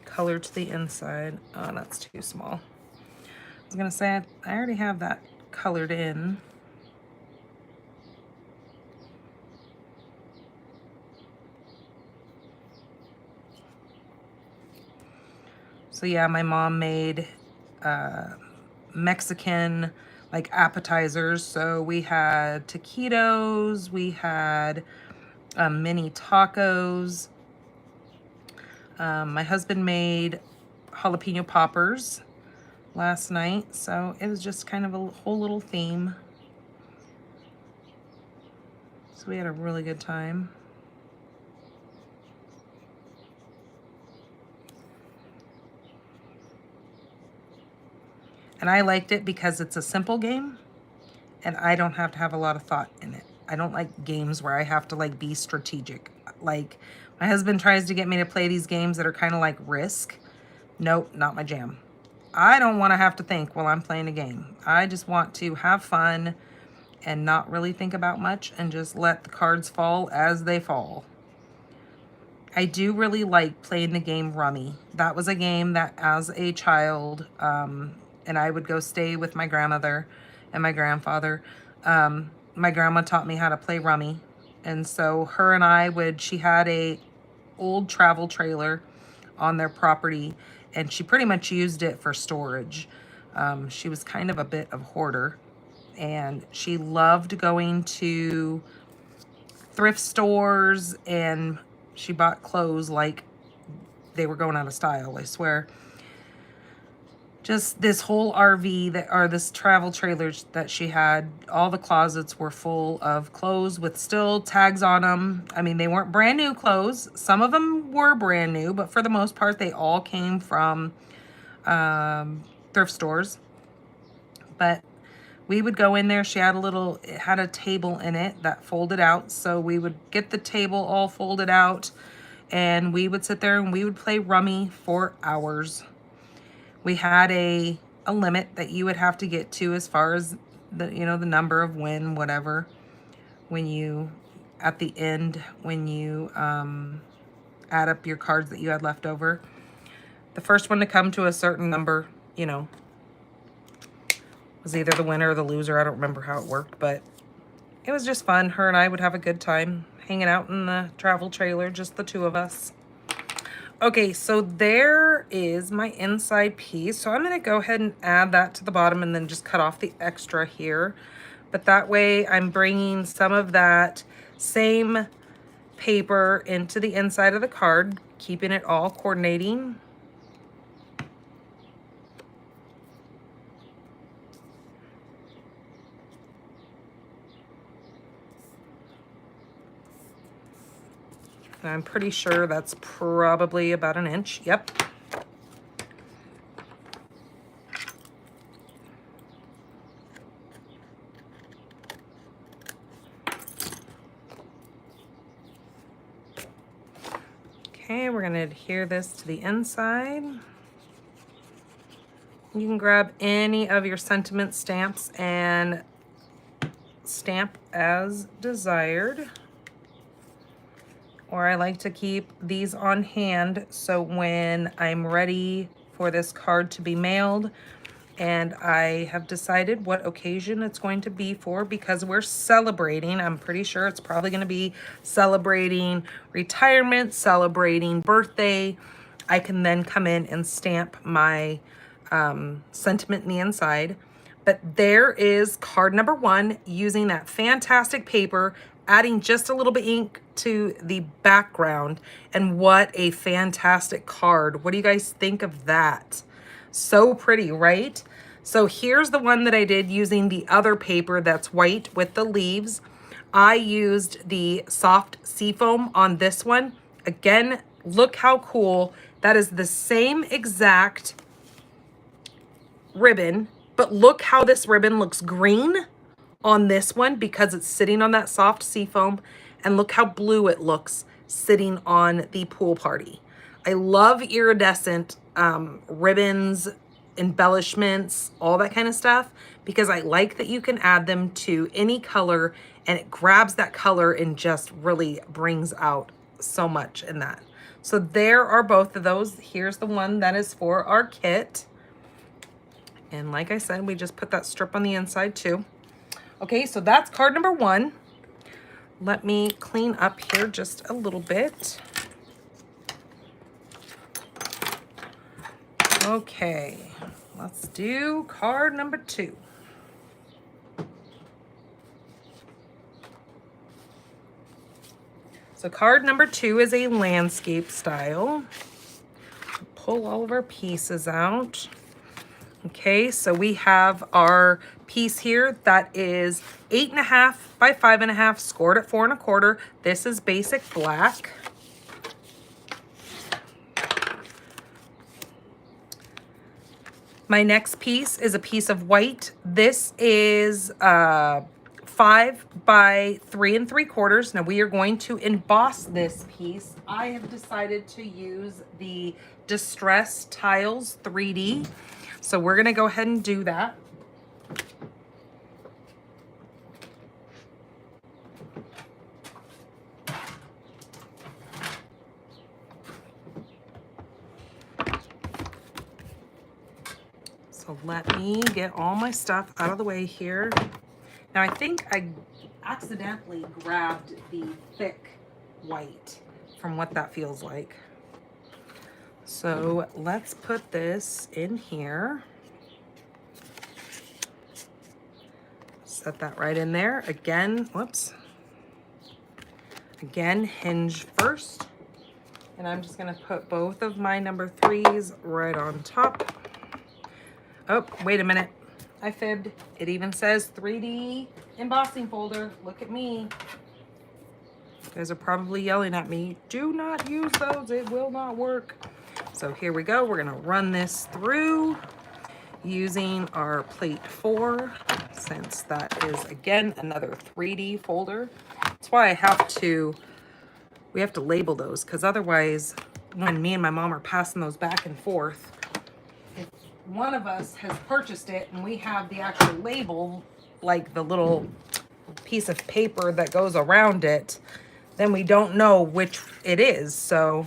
color to the inside. Oh, that's too small. I was gonna say I already have that colored in. So yeah, my mom made Mexican like appetizers. So we had taquitos, we had mini tacos. My husband made jalapeno poppers last night. So it was just kind of a whole little theme. So we had a really good time. And I liked it because it's a simple game and I don't have to have a lot of thought in it. I don't like games where I have to like be strategic. Like my husband tries to get me to play these games that are kind of like Risk. Nope, not my jam. I don't want to have to think while I'm playing a game. I just want to have fun and not really think about much and just let the cards fall as they fall. I do really like playing the game Rummy. That was a game that as a child, and I would go stay with my grandmother and my grandfather. My grandma taught me how to play Rummy. And so her and I would, she had a old travel trailer on their property and she pretty much used it for storage. She was kind of a bit of hoarder and she loved going to thrift stores and she bought clothes like they were going out of style, I swear. Just this whole RV that, or this travel trailer that she had, all the closets were full of clothes with still tags on them. I mean, they weren't brand new clothes. Some of them were brand new, but for the most part, they all came from thrift stores. But We would go in there. She had it had a table in it that folded out. So we would get the table all folded out and we would sit there and we would play rummy for hours. We had a limit that you would have to get to as far as the, you know, the number of whatever, when you, at the end, when you add up your cards that you had left over. The first one to come to a certain number, you know, was either the winner or the loser. I don't remember how it worked, but it was just fun. Her and I would have a good time hanging out in the travel trailer, just the two of us. Okay, so there is my inside piece. So I'm going to go ahead and add that to the bottom and then just cut off the extra here. But that way I'm bringing some of that same paper into the inside of the card, keeping it all coordinating. And I'm pretty sure that's probably about an inch. Yep. Okay, we're going to adhere this to the inside. You can grab any of your sentiment stamps and stamp as desired. Or I like to keep these on hand so when I'm ready for this card to be mailed and I have decided what occasion it's going to be for, because we're celebrating, I'm pretty sure it's probably going to be celebrating retirement, celebrating birthday, I can then come in and stamp my sentiment in the inside. But there is card number 1 using that fantastic paper, adding just a little bit ink to the background, and what a fantastic card. What do you guys think of that? So pretty, right? So here's the one that I did using the other paper that's white with the leaves. I used the soft seafoam on this one. Again, look how cool. That is the same exact ribbon, but look how this ribbon looks green on this one because it's sitting on that soft seafoam, and look how blue it looks sitting on the pool party. I love iridescent ribbons, embellishments, all that kind of stuff, because I like that you can add them to any color and it grabs that color and just really brings out so much in that. So there are both of those. Here's the one that is for our kit. And like I said, we just put that strip on the inside too. Okay, so that's card number 1. Let me clean up here just a little bit. Okay, let's do card number 2. So card number 2 is a landscape style. Pull all of our pieces out. Okay, so we have our piece here that is 8.5 by 5.5, scored at 4 1/4. This is basic black. My next piece is a piece of white. This is 5 by 3 3/4. Now we are going to emboss this piece. I have decided to use the Distress Tiles 3D. So we're going to go ahead and do that. So let me get all my stuff out of the way here. Now I think I accidentally grabbed the thick white from what that feels like. So let's put this in here. Set that right in there. Again, whoops. Again, hinge first. And I'm just gonna put both of my number 3s right on top. Oh, wait a minute. I fibbed. It even says 3D embossing folder. Look at me. You guys are probably yelling at me. Do not use those. It will not work. So here we go. We're going to run this through. using our plate 4, since that is again another 3D folder. That's why we have to label those, because otherwise when me and my mom are passing those back and forth, if one of us has purchased it and we have the actual label, like the little piece of paper that goes around it, then we don't know which it is. So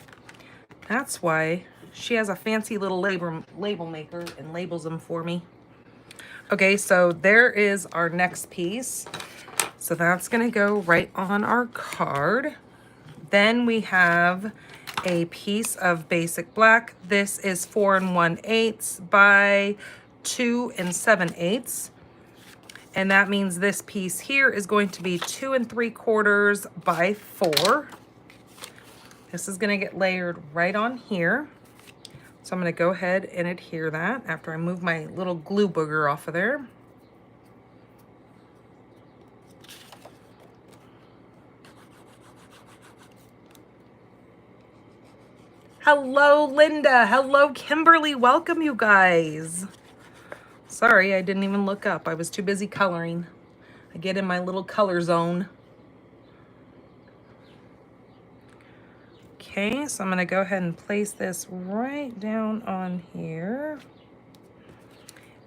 that's why she has a fancy little label maker and labels them for me. Okay, so there is our next piece. So that's gonna go right on our card. Then we have a piece of basic black. This is 4 1/8 by 2 7/8. And that means this piece here is going to be 2 3/4 by 4. This is going to get layered right on here. So I'm going to go ahead and adhere that after I move my little glue booger off of there. Hello, Linda. Hello, Kimberly. Welcome, you guys. Sorry, I didn't even look up. I was too busy coloring. I get in my little color zone. Okay, so I'm going to go ahead and place this right down on here.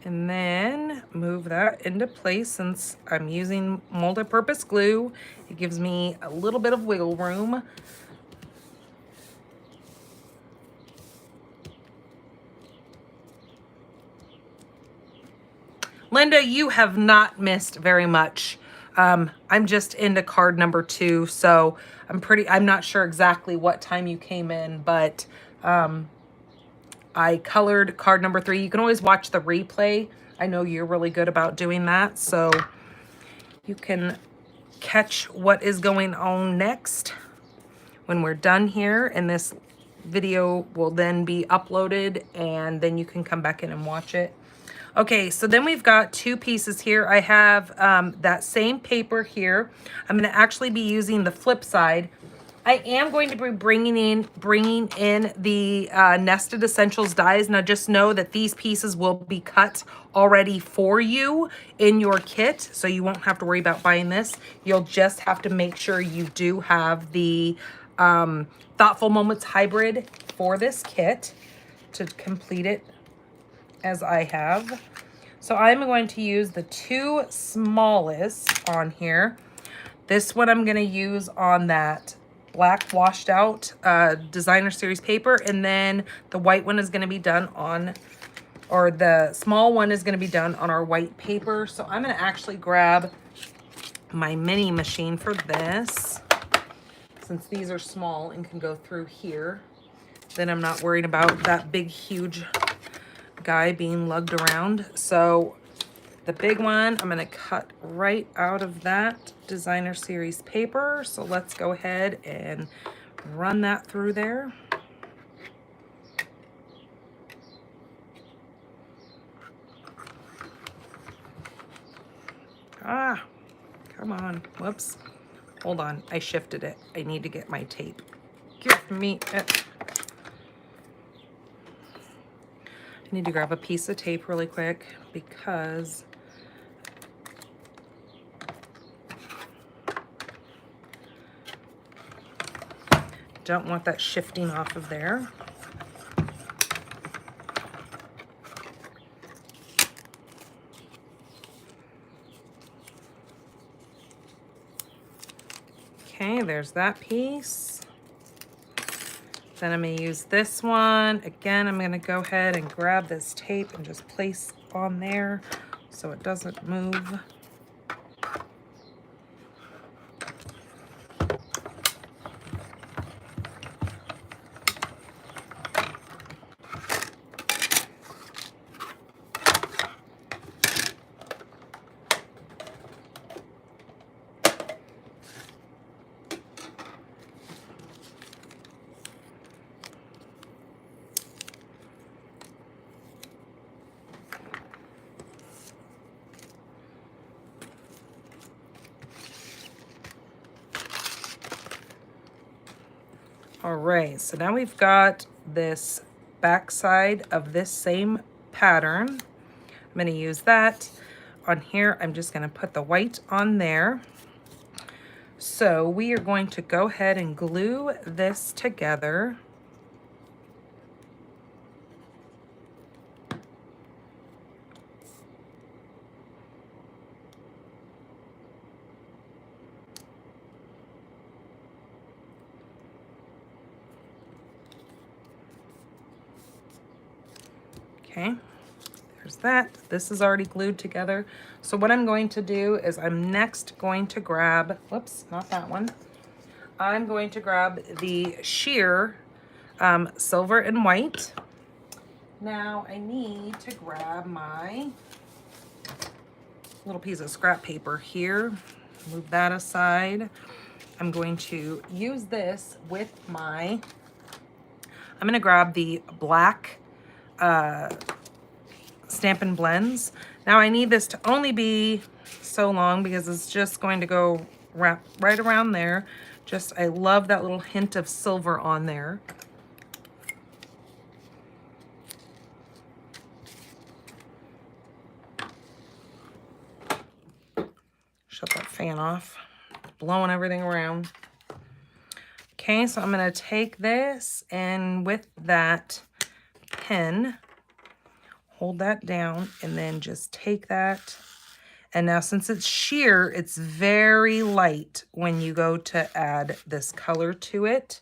And then move that into place. Since I'm using multi-purpose glue, it gives me a little bit of wiggle room. Linda, you have not missed very much. I'm just into card number 2, so I'm not sure exactly what time you came in, but I colored card number 3. You can always watch the replay. I know you're really good about doing that, so you can catch what is going on next when we're done here, and this video will then be uploaded, and then you can come back in and watch it. Okay, so then we've got 2 pieces here. I have that same paper here. I'm going to actually be using the flip side. I am going to be bringing in the Nested Essentials dies. Now just know that these pieces will be cut already for you in your kit, so you won't have to worry about buying this. You'll just have to make sure you do have the Thoughtful Moments Hybrid for this kit to complete it, as I have. So I'm going to use the 2 smallest on here. This one I'm going to use on that black washed out designer series paper, and then the white one is going to be done on, or the small one is going to be done on our white paper. So I'm going to actually grab my mini machine for this, since these are small and can go through here. Then I'm not worried about that big huge guy being lugged around. So the big one I'm going to cut right out of that designer series paper. So let's go ahead and run that through there. Ah, come on. Whoops. Hold on. I shifted it. I need to get my tape. Give me it. I need to grab a piece of tape really quick because I don't want that shifting off of there. Okay, there's that piece. Then I'm going to use this one. Again, I'm going to go ahead and grab this tape and just place on there so it doesn't move. All right, so now we've got this back side of this same pattern. I'm going to use that. On here, I'm just going to put the white on there. So we are going to go ahead and glue this together. Okay, there's that. This is already glued together. So what I'm going to do is I'm next going to grab, whoops, not that one. I'm going to grab the sheer silver and white. Now I need to grab my little piece of scrap paper here. Move that aside. I'm going to use this with I'm going to grab the black Stampin' Blends. Now I need this to only be so long because it's just going to go wrap right around there. Just, I love that little hint of silver on there. Shut that fan off, blowing everything around. Okay, so I'm gonna take this and with that pen, hold that down and then just take that. And now since it's sheer, it's very light when you go to add this color to it,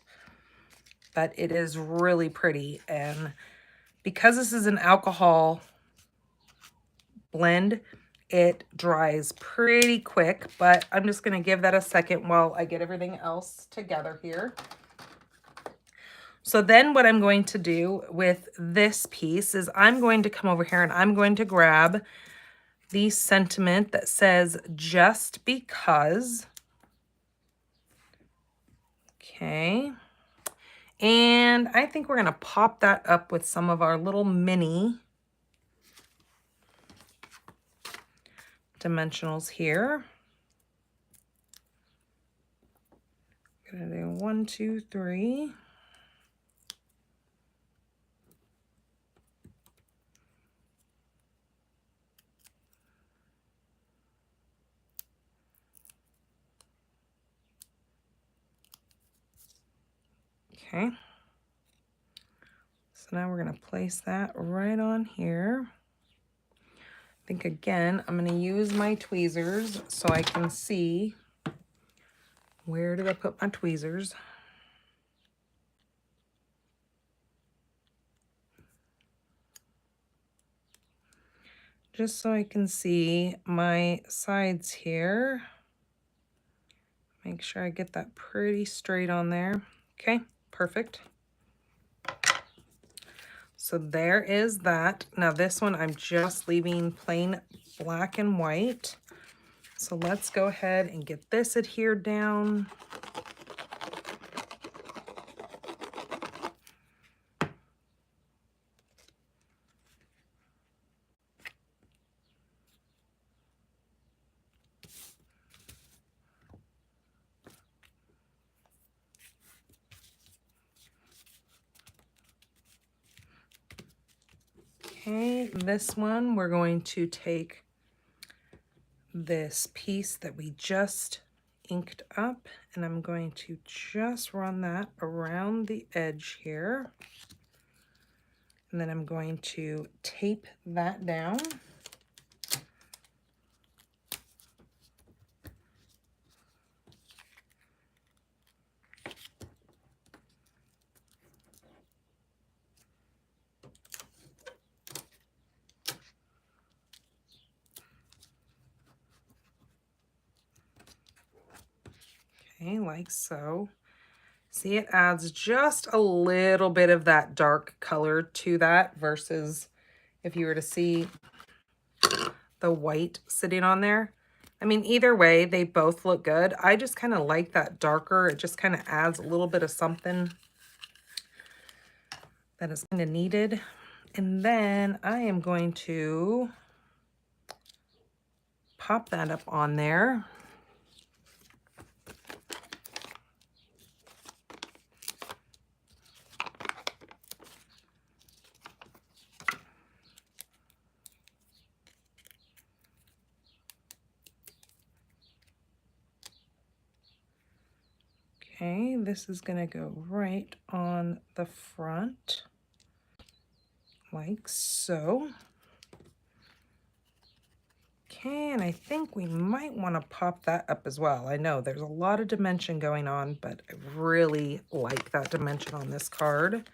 but it is really pretty. And because this is an alcohol blend, it dries pretty quick, but I'm just gonna give that a second while I get everything else together here. So then what I'm going to do with this piece is I'm going to come over here and I'm going to grab the sentiment that says just because. Okay. And I think we're going to pop that up with some of our little mini dimensionals here. I'm going to do 1, 2, 3. Okay. So now we're going to place that right on here. I think again, I'm going to use my tweezers so I can see where did I put my tweezers. Just so I can see my sides here. Make sure I get that pretty straight on there. Okay, perfect. So there is that. Now this one I'm just leaving plain black and white. So let's go ahead and get this adhered down. Okay, this one we're going to take this piece that we just inked up and I'm going to just run that around the edge here. And then I'm going to tape that down. Okay, like so. See, it adds just a little bit of that dark color to that versus if you were to see the white sitting on there. I mean, either way, they both look good. I just kind of like that darker. It just kind of adds a little bit of something that is kind of needed. And then I am going to pop that up on there. Okay, this is gonna go right on the front, like so. Okay, and I think we might want to pop that up as well. I know there's a lot of dimension going on, but I really like that dimension on this card.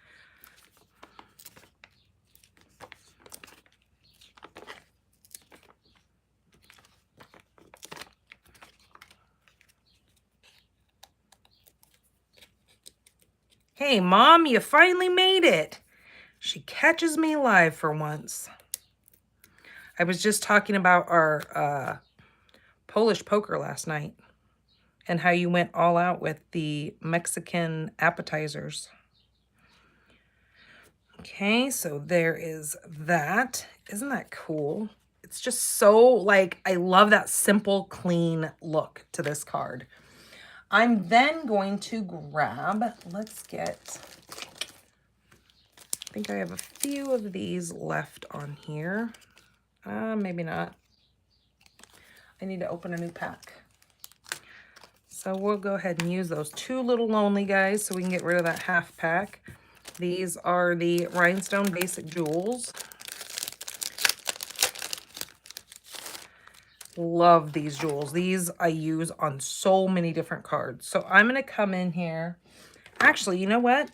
Hey, Mom, you finally made it. She catches me live for once. I was just talking about our Polish poker last night and how you went all out with the Mexican appetizers. Okay, so there is that. Isn't that cool? It's just so, like, I love that simple, clean look to this card. I'm then going to grab, let's get, I think I have a few of these left on here. Maybe not. I need to open a new pack. So we'll go ahead and use those two little lonely guys so we can get rid of that half pack. These are the Rhinestone Basic Jewels. Love these jewels. These I use on so many different cards. So I'm going to come in here. Actually, you know what?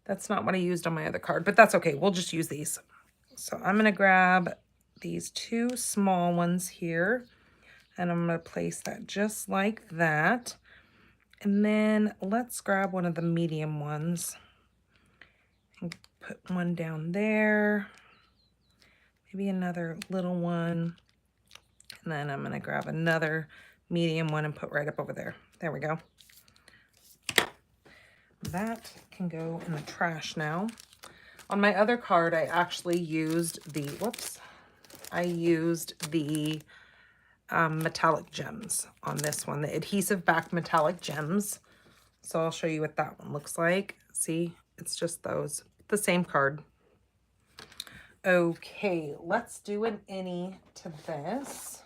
That's not what I used on my other card, but that's okay. We'll just use these. So I'm going to grab these two small ones here, and I'm going to place that just like that. And then let's grab one of the medium ones and put one down there. Maybe another little one. And then I'm going to grab another medium one and put right up over there. There we go. That can go in the trash now. On my other card, I actually used the, metallic gems on this one, the adhesive back metallic gems. So I'll show you what that one looks like. See, it's just those, the same card. Okay, let's do an innie to this.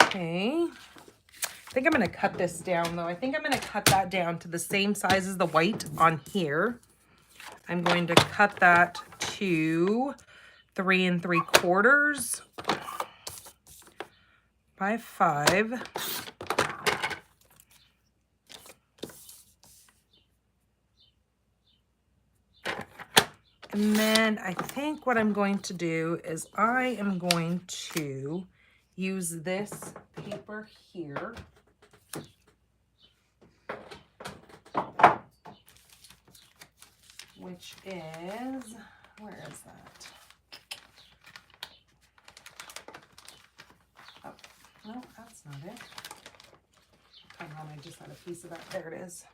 Okay. I think I'm going to cut this down though. I think I'm going to cut that down to the same size as the white on here. I'm going to cut that to 3 3/4 by 5. And then I think what I'm going to do is I am going to use this paper here. Which is, where is that? Oh, no, that's not it. Hang on, I just had a piece of that. There it is.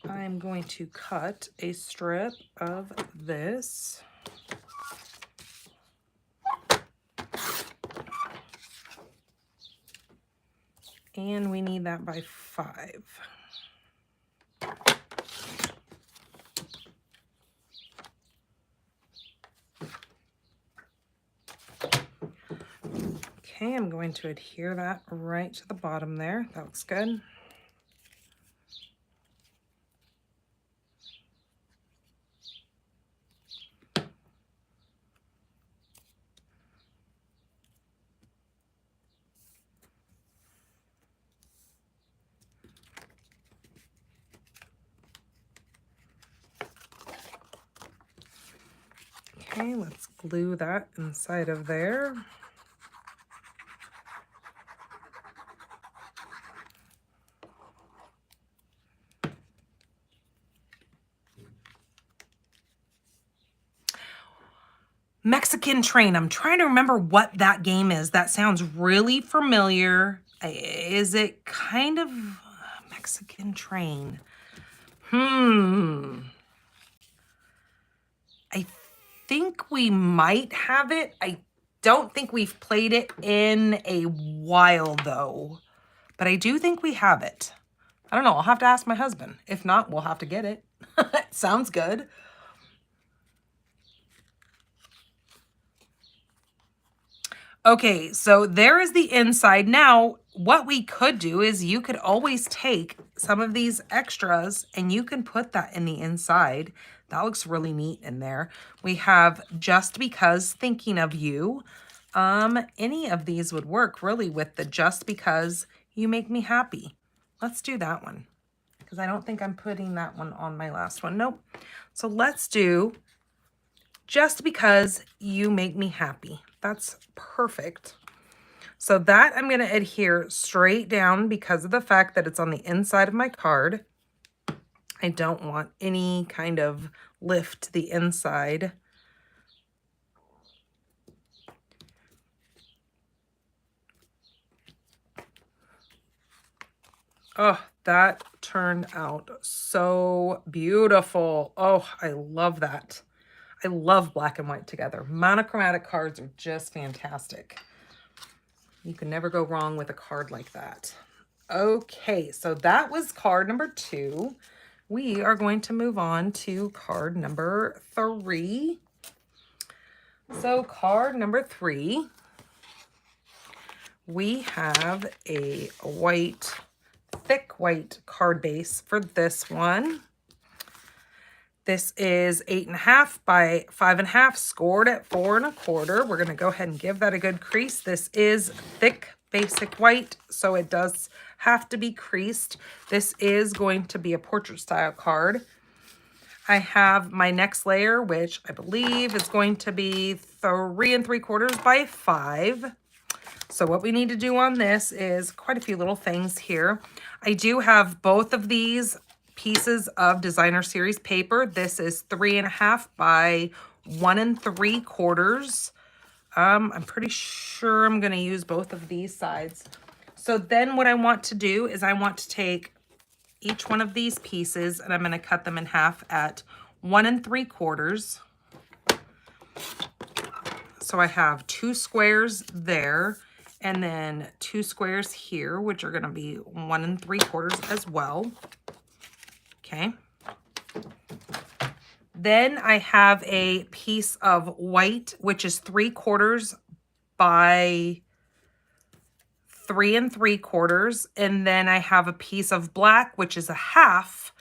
I'm going to cut a strip of this. And we need that by 5. Okay, I'm going to adhere that right to the bottom there. That looks good. Okay, let's glue that inside of there. Mexican Train. I'm trying to remember what that game is. That sounds really familiar. Is it kind of Mexican Train? I think we might have it. I don't think we've played it in a while though, but I do think we have it. I don't know. I'll have to ask my husband. If not, we'll have to get it. Sounds good. Okay, so there is the inside. Now, what we could do is you could always take some of these extras and you can put that in the inside. That looks really neat in there. We have Just Because Thinking of You. Any of these would work really with the Just Because You Make Me Happy. Let's do that one because I don't think I'm putting that one on my last one. Nope. So let's do Just Because You Make Me Happy. That's perfect. So that I'm going to adhere straight down because of the fact that it's on the inside of my card. I don't want any kind of lift to the inside. Oh, that turned out so beautiful. Oh, I love that. I love black and white together. Monochromatic cards are just fantastic. You can never go wrong with a card like that. Okay, so that was card number 2. We are going to move on to card number 3. So card number 3, we have a white, thick white card base for this one. This is 8.5 by 5.5, scored at 4 1/4. We're going to go ahead and give that a good crease. This is thick basic white, so it does have to be creased. This is going to be a portrait style card. I have my next layer, which I believe is going to be 3 3/4 by 5. So what we need to do on this is quite a few little things here. I do have both of these pieces of designer series paper. This is 3.5 by 1 3/4. I'm pretty sure I'm going to use both of these sides. So then what I want to do is I want to take each one of these pieces and I'm going to cut them in half at 1 3/4. So I have 2 squares there and then 2 squares here, which are going to be 1 3/4 as well. Okay. Then I have a piece of white, which is 3/4 by 3 3/4. And then I have a piece of black, which is a half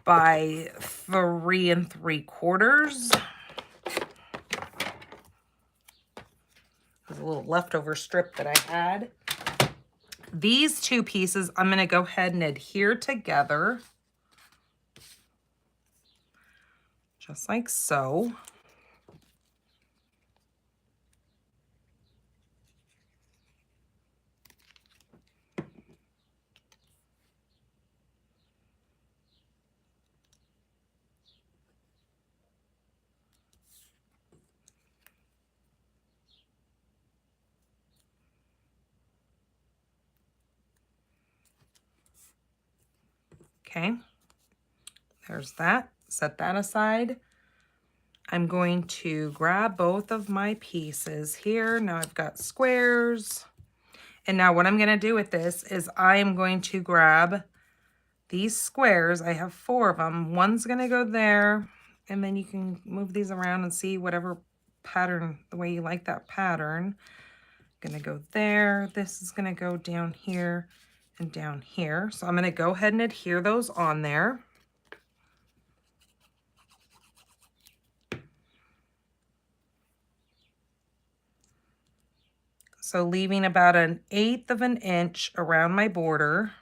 by 3 3/4. There's a little leftover strip that I had. These 2 pieces, I'm going to go ahead and adhere together. Just like so. Okay, there's that. Set that aside. I'm going to grab both of my pieces here. Now I've got squares. And now what I'm going to do with this is I am going to grab these squares. I have 4 of them. One's going to go there. And then you can move these around and see whatever pattern, the way you like that pattern. Going to go there. This is going to go down here and down here. So I'm going to go ahead and adhere those on there. So leaving about 1/8 of an inch around my border.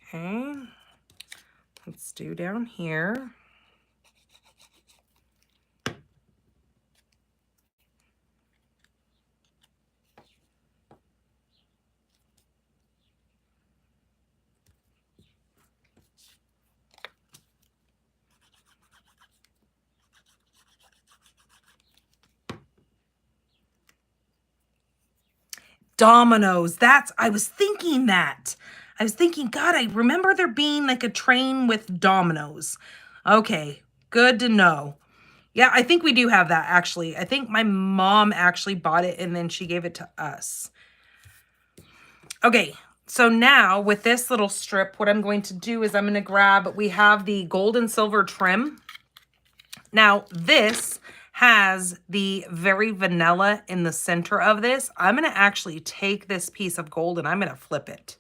Okay, let's do down here. Dominoes. I was thinking that. I was thinking, God, I remember there being like a train with dominoes. Okay, good to know. Yeah, I think we do have that actually. I think my mom actually bought it and then she gave it to us. Okay, so now with this little strip, what I'm going to do is I'm going to grab, we have the gold and silver trim. Now this has the very vanilla in the center of this. I'm going to actually take this piece of gold and I'm going to flip it.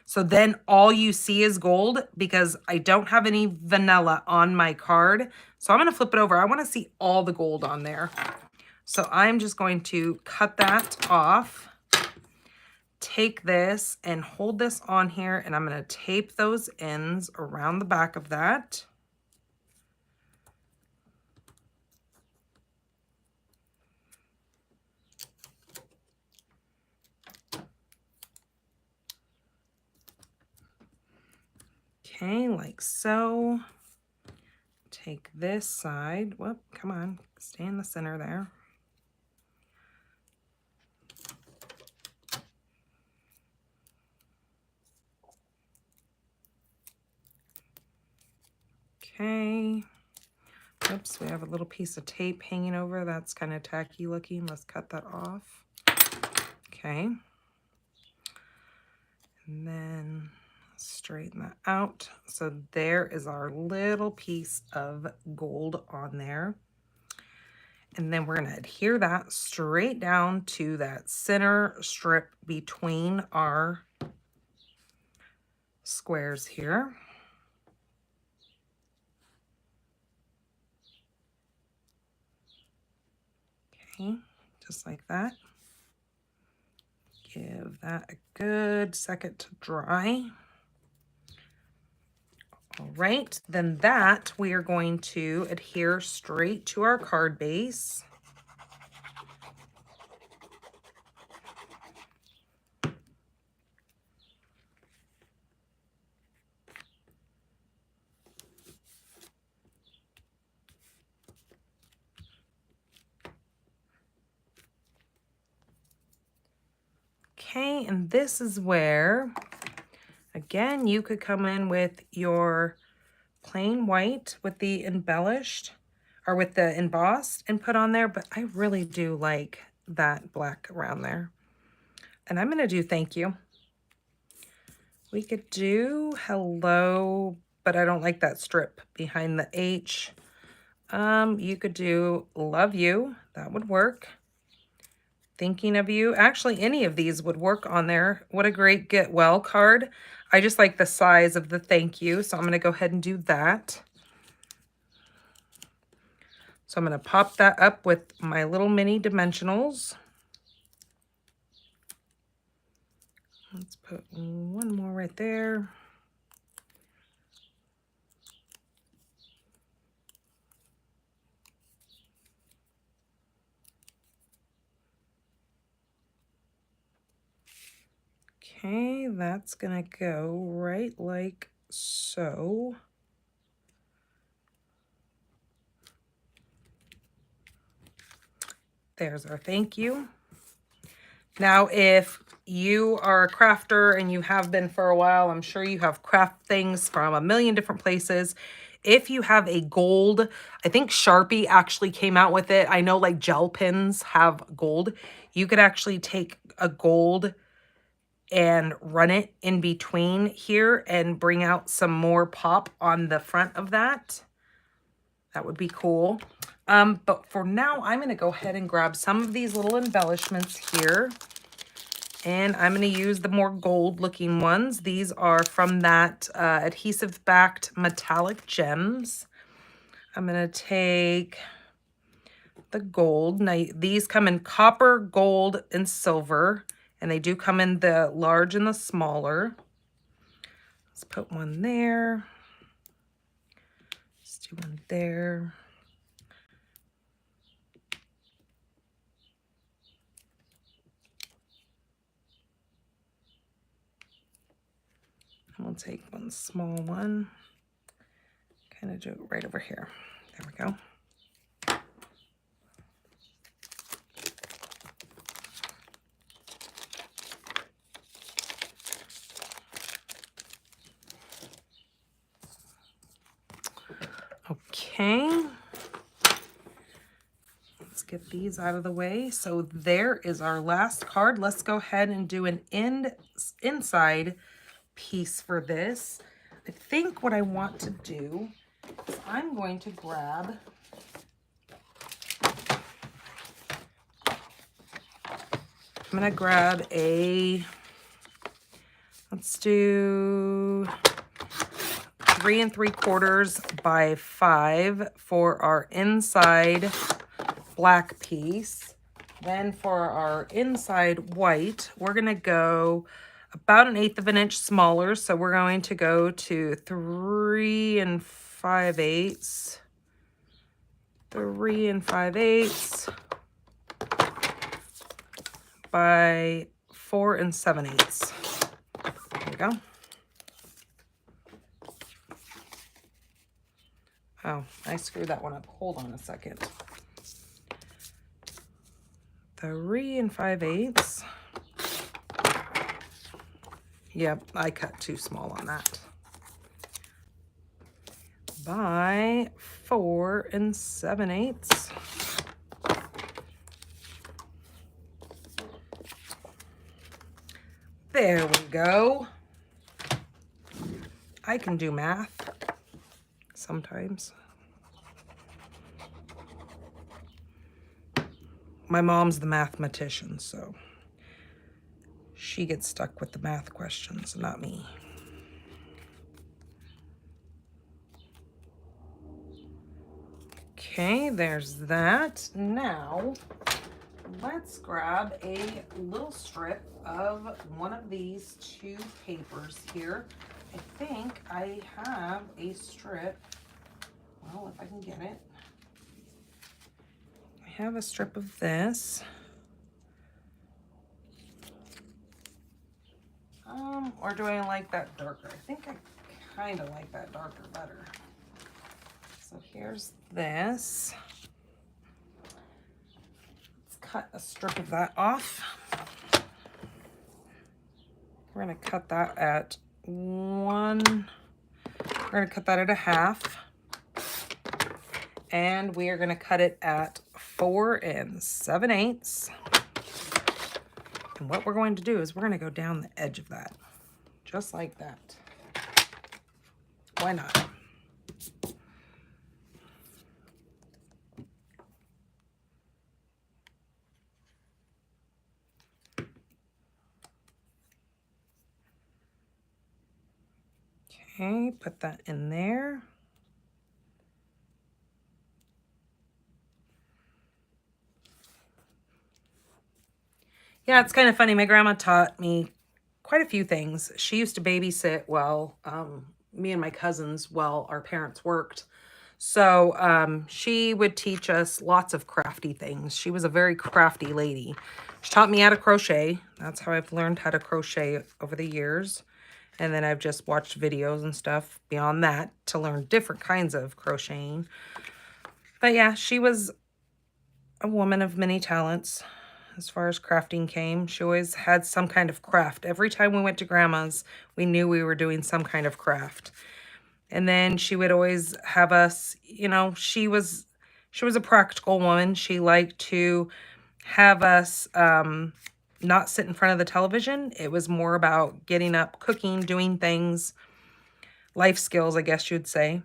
So then all you see is gold because I don't have any vanilla on my card. So I'm going to flip it over. I want to see all the gold on there. So I'm just going to cut that off. Take this and hold this on here and I'm going to tape those ends around the back of that. Okay, like so. Take this side. Whoop, come on, stay in the center there. Okay. Oops, we have a little piece of tape hanging over. That's kind of tacky looking. Let's cut that off. Okay. And then straighten that out. So there is our little piece of gold on there. And then we're going to adhere that straight down to that center strip between our squares here. Okay, just like that. Give that a good second to dry. All right, then that we are going to adhere straight to our card base. Okay, and this is where, again, you could come in with your plain white with the embellished or with the embossed and put on there, but I really do like that black around there. And I'm going to do thank you. We could do hello, but I don't like that strip behind the H. You could do love you. That would work. Thinking of you. Actually, any of these would work on there. What a great get well card. I just like the size of the thank you, so I'm going to go ahead and do that. So I'm going to pop that up with my little mini dimensionals. Let's put one more right there. Okay, that's gonna go right like so. There's our thank you. Now, if you are a crafter and you have been for a while, I'm sure you have craft things from a million different places. If you have a gold, I think Sharpie actually came out with it. I know like gel pens have gold. You could actually take a gold and run it in between here and bring out some more pop on the front of that. That would be cool. But for now, I'm going to go ahead and grab some of these little embellishments here. And I'm going to use the more gold looking ones. These are from that adhesive backed metallic gems. I'm going to take the gold. Now, these come in copper, gold, and silver. And they do come in the large and the smaller. Let's put one there. Let's do one there. And we'll take one small one. Kind of do it right over here. There we go. Okay. Let's get these out of the way. So there is our last card. Let's go ahead and do an inside piece for this. I think what I want to do is I'm going to grab a, let's do 3 3/4 by 5 for our inside black piece. Then for our inside white, we're going to go about 1/8 of an inch smaller. So we're going to go to 3 5/8. 3 5/8 by 4 7/8. There we go. Oh, I screwed that one up. Hold on a second. 3 5/8. Yep, I cut too small on that. By 4 7/8. There we go. I can do math sometimes. My mom's the mathematician, so she gets stuck with the math questions, not me. Okay, there's that. Now, let's grab a little strip of one of these 2 papers here. I think I have a strip. Well, if I can get it. I have a strip of this. Or do I like that darker? I think I kind of like that darker better. So here's this. Let's cut a strip of that off. We're going to cut that at 1. We're going to cut that at 1/2. And we are going to cut it at 4 7/8. And what we're going to do is we're going to go down the edge of that. Just like that. Why not? Okay, put that in there. Yeah, it's kind of funny. My grandma taught me quite a few things. She used to babysit while me and my cousins while our parents worked. So she would teach us lots of crafty things. She was a very crafty lady. She taught me how to crochet. That's how I've learned how to crochet over the years. And then I've just watched videos and stuff beyond that to learn different kinds of crocheting. But yeah, she was a woman of many talents. As far as crafting came, she always had some kind of craft. Every time we went to Grandma's, we knew we were doing some kind of craft. And then she would always have us, you know, she was a practical woman. She liked to have us not sit in front of the television. It was more about getting up, cooking, doing things, life skills, I guess you'd say.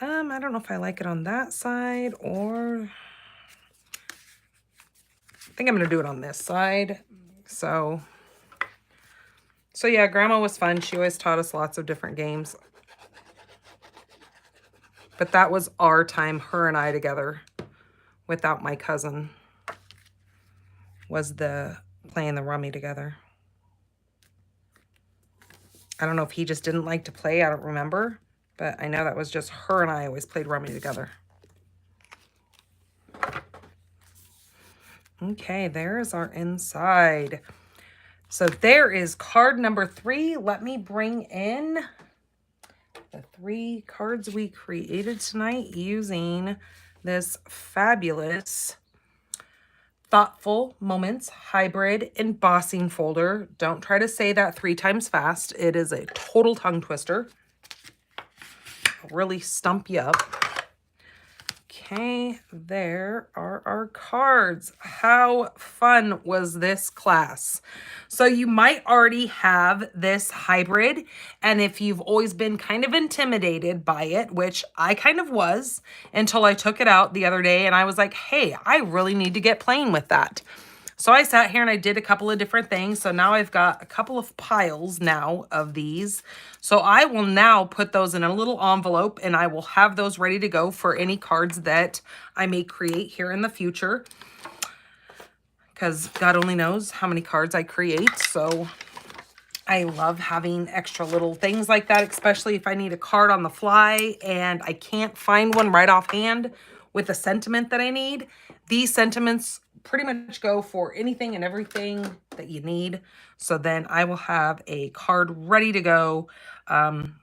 I don't know if I like it on that side or... I think I'm going to do it on this side. So yeah, Grandma was fun. She always taught us lots of different games. But that was our time, her and I together, without my cousin, was the playing the rummy together. I don't know if he just didn't like to play. I don't remember. But I know that was just her and I always played rummy together. Okay, there's our inside. So there is card number 3. Let me bring in the 3 cards we created tonight using this fabulous Thoughtful Moments Hybrid Embossing Folder. Don't try to say that 3 times fast. It is a total tongue twister. It'll really stump you up. Okay, there are our cards. How fun was this class? So you might already have this hybrid, and if you've always been kind of intimidated by it, which I kind of was until I took it out the other day and I was like, hey, I really need to get playing with that. So I sat here and I did a couple of different things. So now I've got a couple of piles now of these. So I will now put those in a little envelope and I will have those ready to go for any cards that I may create here in the future. Because God only knows how many cards I create. So I love having extra little things like that, especially if I need a card on the fly and I can't find one right offhand with the sentiment that I need. These sentiments pretty much go for anything and everything that you need. So then I will have a card ready to go.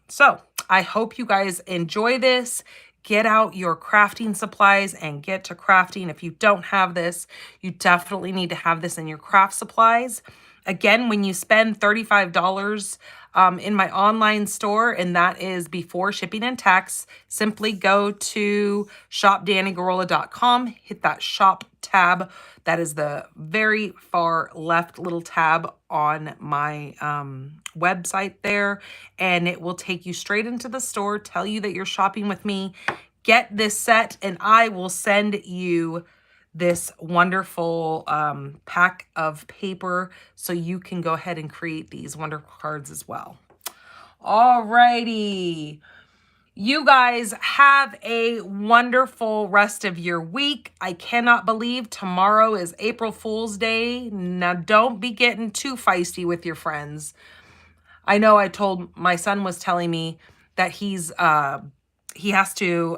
So I hope you guys enjoy this. Get out your crafting supplies and get to crafting. If you don't have this, you definitely need to have this in your craft supplies. Again, when you spend $35 in my online store, and that is before shipping and tax, simply go to shopdannygorilla.com, hit that shop tab. That is the very far left little tab on my website there, and it will take you straight into the store, tell you that you're shopping with me. Get this set, and I will send you this wonderful pack of paper so you can go ahead and create these wonderful cards as well. Alrighty. You guys have a wonderful rest of your week. I cannot believe tomorrow is April Fool's Day. Now, don't be getting too feisty with your friends. I know I told my son was telling me that he has to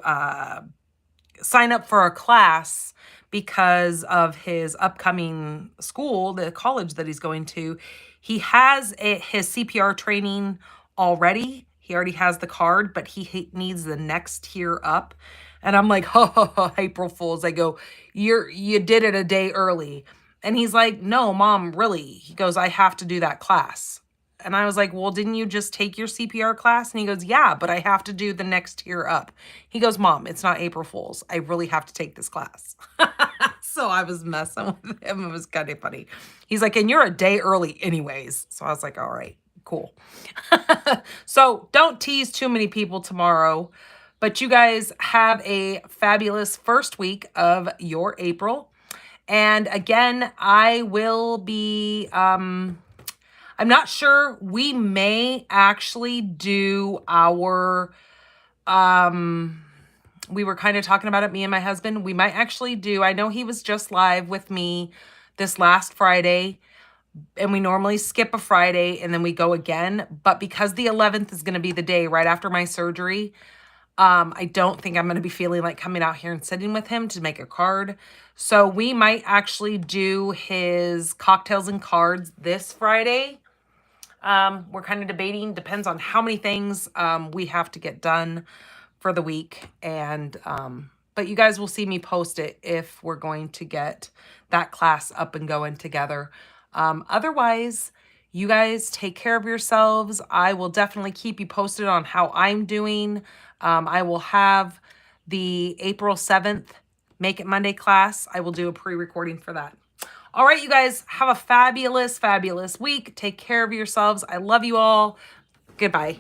sign up for a class because of his upcoming school, the college that he's going to. He has his CPR training already. He already has the card, but he needs the next tier up. And I'm like, oh, April Fools. I go, you did it a day early. And he's like, no, Mom, really? He goes, I have to do that class. And I was like, well, didn't you just take your CPR class? And he goes, yeah, but I have to do the next tier up. He goes, Mom, it's not April Fool's. I really have to take this class. So I was messing with him. It was kind of funny. He's like, and you're a day early anyways. So I was like, all right, cool. So don't tease too many people tomorrow. But you guys have a fabulous first week of your April. And again, I will be... I'm not sure. We may actually do our, we were kind of talking about it, me and my husband. We might actually do, I know he was just live with me this last Friday, and we normally skip a Friday and then we go again. But because the 11th is going to be the day right after my surgery, I don't think I'm going to be feeling like coming out here and sitting with him to make a card. So we might actually do his cocktails and cards this Friday. We're kind of debating, depends on how many things we have to get done for the week. And but you guys will see me post it if we're going to get that class up and going together. Otherwise, you guys take care of yourselves. I will definitely keep you posted on how I'm doing. I will have the April 7th Make It Monday class. I will do a pre-recording for that. All right, you guys, have a fabulous, fabulous week. Take care of yourselves. I love you all. Goodbye.